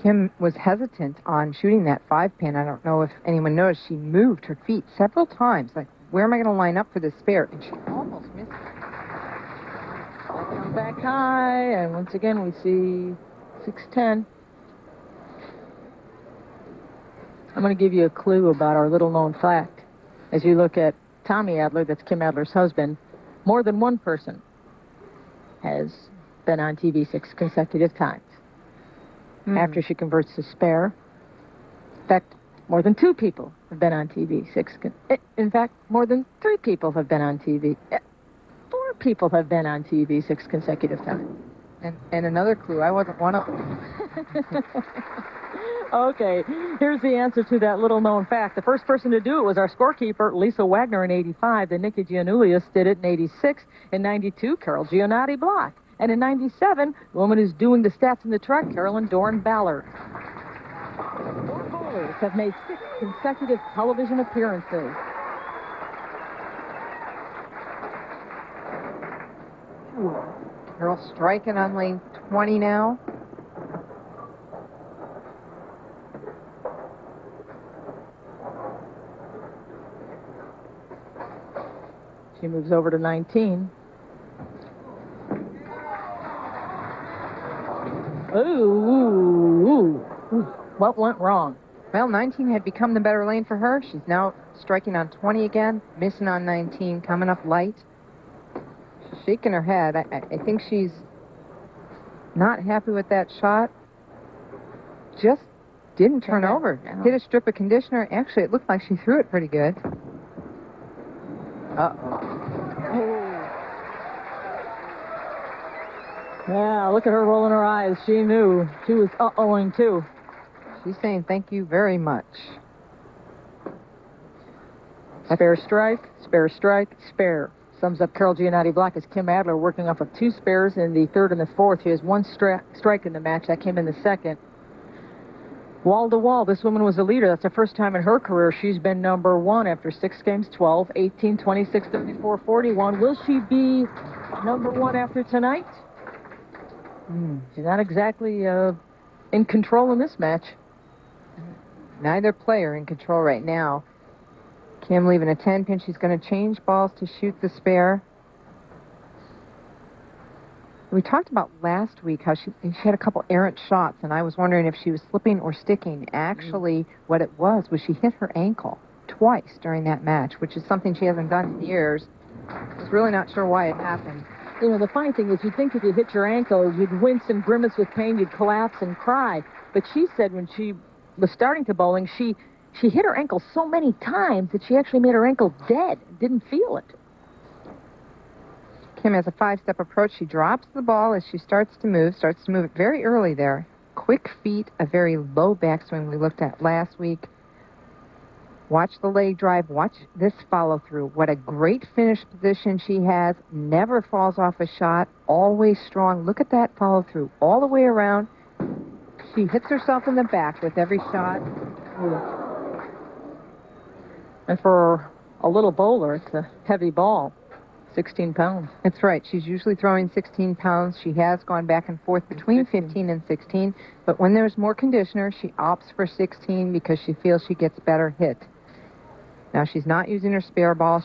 Kim was hesitant on shooting that 5-pin. I don't know if anyone noticed. She moved her feet several times. Like, where am I going to line up for this spare? And she almost missed it. Come back high, and once again we see 6-10. I'm going to give you a clue about our little-known fact. As you look at Tommy Adler, that's Kim Adler's husband, more than one person has been on TV 6 consecutive times. After she converts to spare. In fact, more than 2 people have been on TV. In fact, more than 3 people have been on TV. 4 people have been on TV 6 consecutive times. And another clue, I wasn't one of them. Okay, here's the answer to that little-known fact. The first person to do it was our scorekeeper, Lisa Wagner, in 85. Then Nikki Giannoulias did it in 86. In 92, Carol Giannotti Block. And in 97, the woman who's doing the stats in the truck, Carolyn Dorn Ballard. 4 bowlers have made 6 consecutive television appearances. Carol striking on lane 20 now. She moves over to 19. Ooh. What went wrong? Well, 19 had become the better lane for her. She's now striking on 20 again, missing on 19, coming up light. She's shaking her head. I think she's not happy with that shot. Just didn't turn over. No. Hit a strip of conditioner. Actually, it looked like she threw it pretty good. Uh-oh. Yeah, look at her rolling her eyes. She knew. She was uh-ohing, too. She's saying thank you very much. Spare strike, spare strike, spare. Sums up Carol Giannotti Block as Kim Adler working off of 2 spares in the third and the fourth. She has 1 strike in the match. That came in the second. Wall to wall, this woman was a leader. That's the first time in her career she's been number 1 after 6 games, 12, 18, 26, 34, 41. Will she be number 1 after tonight? She's not exactly in control in this match. Neither player in control right now. Kim leaving a 10-pin. She's going to change balls to shoot the spare. We talked about last week how she had a couple errant shots, and I was wondering if she was slipping or sticking. Actually, what it was she hit her ankle twice during that match, which is something she hasn't done in years. I was really not sure why it happened. You know, the funny thing is you'd think if you hit your ankle, you'd wince and grimace with pain, you'd collapse and cry. But she said when she was starting to bowling, she hit her ankle so many times that she actually made her ankle dead, didn't feel it. Kim has a 5-step approach. She drops the ball as she starts to move it very early there. Quick feet, a very low backswing we looked at last week. Watch the leg drive. Watch this follow through. What a great finish position she has. Never falls off a shot. Always strong. Look at that follow through all the way around. She hits herself in the back with every shot. And for a little bowler, it's a heavy ball. 16 pounds. That's right. She's usually throwing 16 pounds. She has gone back and forth between 15 and 16. But when there's more conditioner, she opts for 16 because she feels she gets better hit. Now, she's not using her spare ball.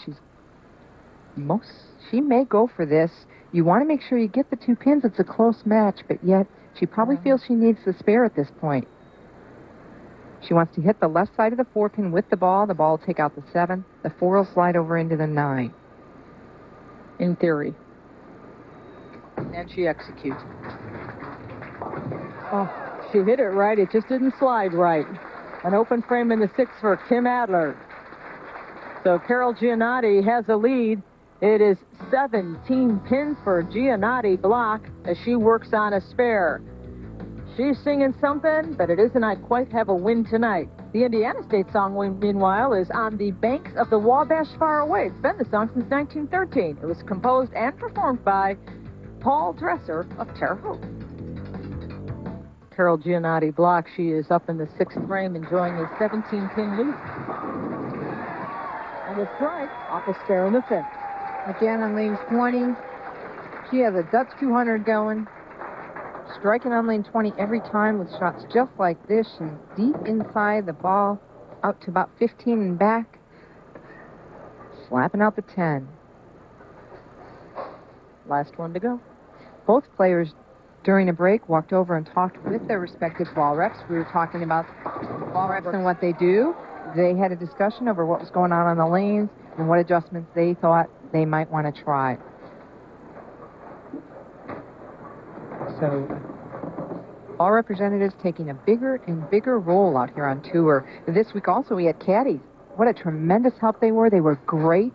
She may go for this. You want to make sure you get the 2 pins. It's a close match, but yet she probably feels she needs the spare at this point. She wants to hit the left side of the 4-pin with the ball. The ball will take out the 7. The 4 will slide over into the 9. In theory. And she executes. Oh, she hit it right. It just didn't slide right. An open frame in the 6 for Kim Adler. So Carol Giannotti has a lead. It is 17 pins for Giannotti Block as she works on a spare. She's singing something, but it isn't I Quite Have a Win Tonight. The Indiana State song, meanwhile, is On the Banks of the Wabash Far Away. It's been the song since 1913. It was composed and performed by Paul Dresser of Terre Haute. Carol Giannotti Block, she is up in the 6th frame enjoying a 17-pin lead. And a strike off a spare in the 5th. Again on lane 20, she has a Dutch 200 going. Striking on lane 20 every time with shots just like this. She's deep inside the ball, out to about 15 and back. Slapping out the 10. Last one to go. Both players, during a break, walked over and talked with their respective ball reps. We were talking about ball reps and what they do. They had a discussion over what was going on the lanes and what adjustments they thought they might want to try. So, all representatives taking a bigger and bigger role out here on tour. This week also we had caddies. What a tremendous help they were. They were great.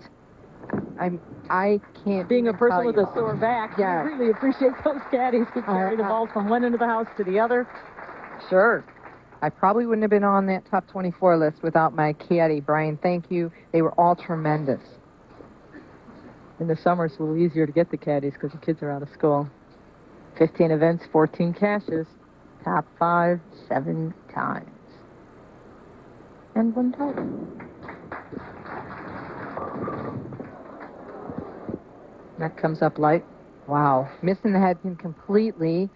I can't. Being a person with a sore back, yeah. I really appreciate those caddies who carry the ball from one end of the house to the other. Sure. I probably wouldn't have been on that top 24 list without my caddy. Brian, thank you. They were all tremendous. In the summer, it's a little easier to get the caddies because the kids are out of school. 15 events, 14 cashes. Top 5, 7 times. And 1 title. That comes up light. Wow. Missing the head pin completely.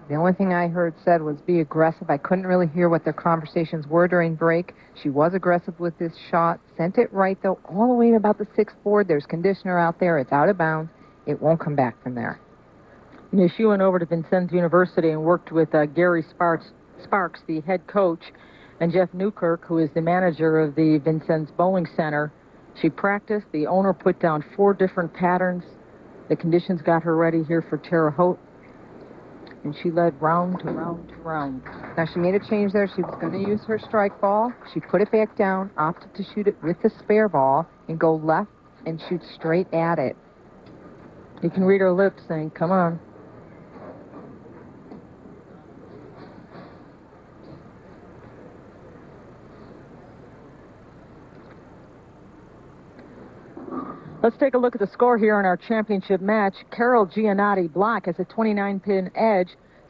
The only thing I heard said was be aggressive. I couldn't really hear what their conversations were during break. She was aggressive with this shot. Sent it right, though, all the way to about the 6th board. There's conditioner out there. It's out of bounds. It won't come back from there. You know, she went over to Vincennes University and worked with Gary Sparks, the head coach, and Jeff Newkirk, who is the manager of the Vincennes Bowling Center. She practiced. The owner put down 4 different patterns. The conditions got her ready here for Terre Haute. And she led round to round to round. Now, she made a change there. She was going to use her strike ball. She put it back down, opted to shoot it with the spare ball, and go left and shoot straight at it. You can read her lips saying, come on. Let's take a look at the score here in our championship match. Carol Giannotti Block has a 29-pin edge.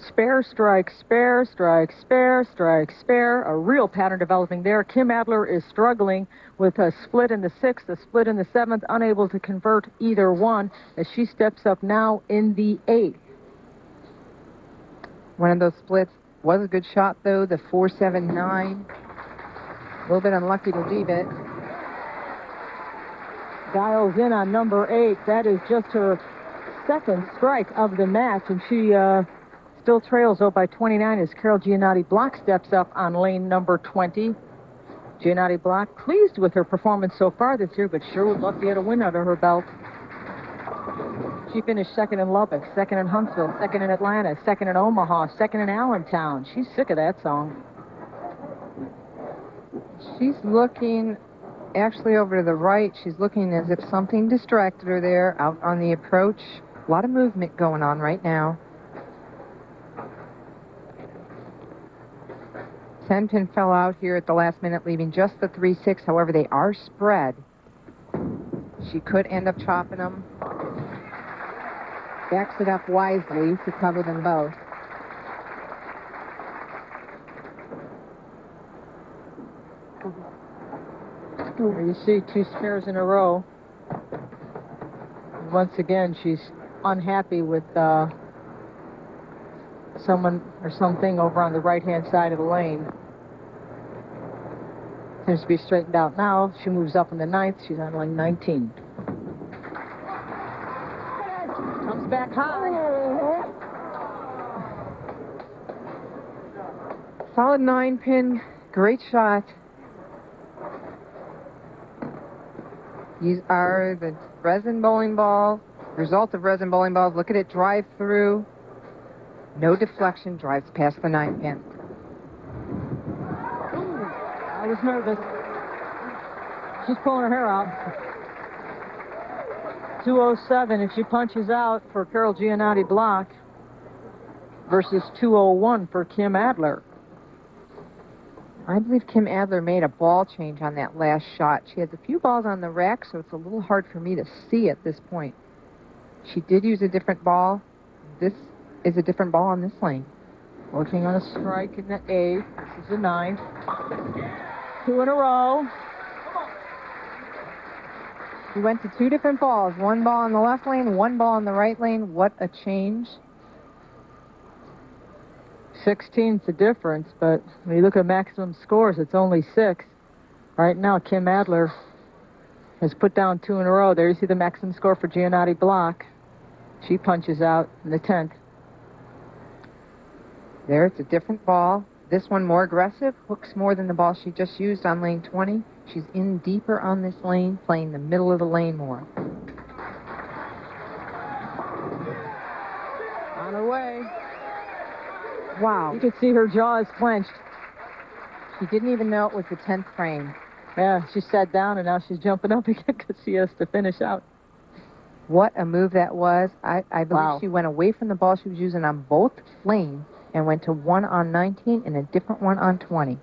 Spare, strike, spare, strike, spare, strike, spare. A real pattern developing there. Kim Adler is struggling with a split in the 6th, a split in the 7th, unable to convert either one as she steps up now in the 8th. One of those splits was a good shot, though, the 4-7-9. A little bit unlucky to leave it. Dials in on number 8. That is just her second strike of the match, and she still trails, though, by 29 as Carol Giannotti Block steps up on lane number 20. Giannotti Block pleased with her performance so far this year, but sure would love to get a win under her belt. She finished second in Lubbock, second in Huntsville, second in Atlanta, second in Omaha, second in Allentown. She's sick of that song. She's looking actually over to the right. She's looking as if something distracted her there out on the approach. A lot of movement going on right now. 10-pin fell out here at the last minute, leaving just the 3-6. However, they are spread. She could end up chopping them. Backs it up wisely to cover them both. Here you see 2 spares in a row. And once again, she's unhappy with someone or something over on the right-hand side of the lane. Seems to be straightened out now. She moves up in the 9th. She's on lane 19. Comes back high. Solid 9-pin. Great shot. These are the resin bowling ball. Result of resin bowling balls. Look at it drive through. No deflection. Drives past the 9-pin. I was nervous. She's pulling her hair out. 207 if she punches out for Carol Giannotti Block versus 201 for Kim Adler. I believe Kim Adler made a ball change on that last shot. She has a few balls on the rack, so it's a little hard for me to see at this point. She did use a different ball. This is a different ball on this lane. Working on a strike in the 8th. This is the 9th. 2 in a row. We went to 2 different balls. One ball in the left lane, one ball in the right lane. What a change. 16's the difference, but when you look at maximum scores, it's only 6. Right now, Kim Adler has put down 2 in a row. There you see the maximum score for Giannotti Block. She punches out in the 10th. There, it's a different ball. This one more aggressive, hooks more than the ball she just used on lane 20. She's in deeper on this lane, playing the middle of the lane more. On her way. Wow. You could see her jaw is clenched. She didn't even know it was the 10th frame. Yeah, she sat down and now she's jumping up again because she has to finish out. What a move that was. I believe Wow. she went away from the ball she was using on both lanes and went to one on 19 and a different one on 20.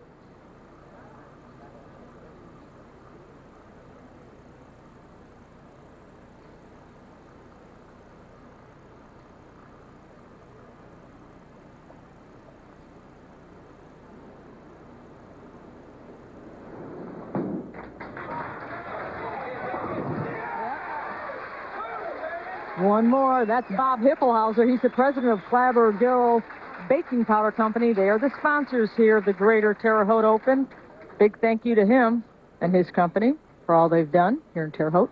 One more. That's Bob Hippelhauser. He's the president of Clabber Gill Baking Powder Company. They are the sponsors here of the Greater Terre Haute Open. Big thank you to him and his company for all they've done here in Terre Haute.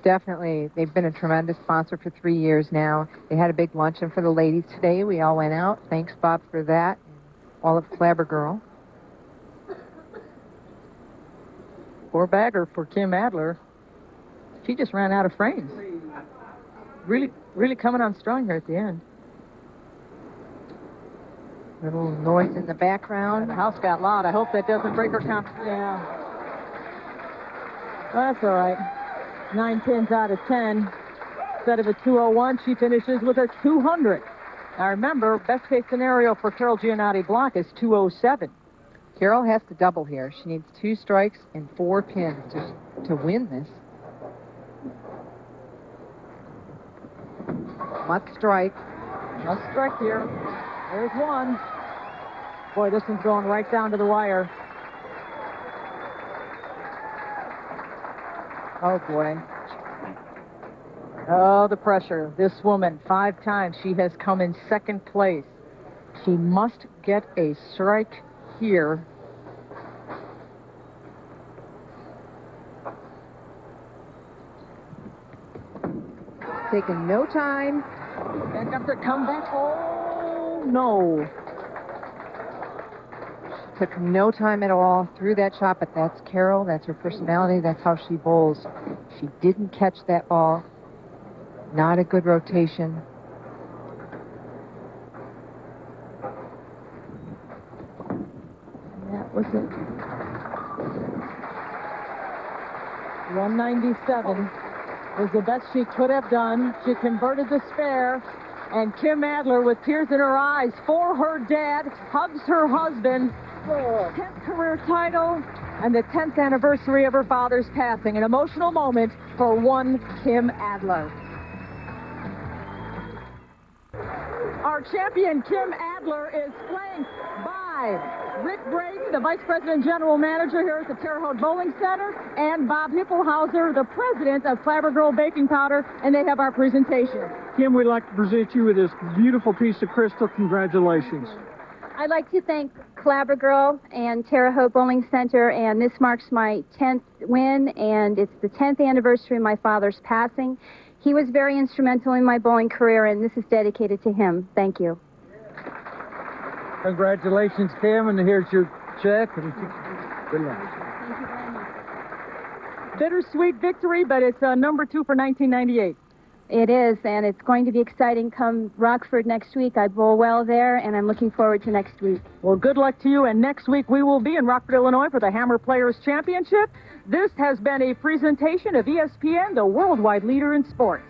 Definitely. They've been a tremendous sponsor for 3 years now. They had a big luncheon for the ladies today. We all went out. Thanks, Bob, for that. All of Clabber Girl. 4-bagger for Kim Adler. She just ran out of frames. Really coming on strong here at the end. Little noise in the background. The house got loud. I hope that doesn't break her confidence. Yeah. Well, that's all right. 9 pins out of 10. Instead of a 201, she finishes with a 200. Now remember, best case scenario for Carol Giannotti Block is 207. Carol has to double here. She needs 2 strikes and 4 pins to win this. Must strike. Must strike here. There's one. Boy, this one's going right down to the wire. Oh, boy. Oh, the pressure. This woman, 5 times, she has come in second place. She must get a strike here. Taking no time. Back up the comeback. Oh, no. Took no time at all, threw that shot, but that's Carol. That's her personality. That's how she bowls. She didn't catch that ball. Not a good rotation. That was it. 197 was the best she could have done. She converted the spare. And Kim Adler, with tears in her eyes, for her dad, hugs her husband. 10th career title and the 10th anniversary of her father's passing. An emotional moment for one Kim Adler. Our champion, Kim Adler, is flanked by Rick Braden, the Vice President and General Manager here at the Terre Haute Bowling Center, and Bob Hippelhauser, the President of Clabber Girl Baking Powder, and they have our presentation. Kim, we'd like to present you with this beautiful piece of crystal. Congratulations. I'd like to thank Clabber Girl and Terre Haute Bowling Center, and this marks my 10th win, and it's the 10th anniversary of my father's passing. He was very instrumental in my bowling career, and this is dedicated to him. Thank you. Congratulations, Kim, and here's your check. And good luck. Thank you very much. Bittersweet victory, but it's number 2 for 1998. It is, and it's going to be exciting come Rockford next week. I bowl well there, and I'm looking forward to next week. Well, good luck to you, and next week we will be in Rockford, Illinois for the Hammer Players Championship. This has been a presentation of ESPN, the worldwide leader in sports.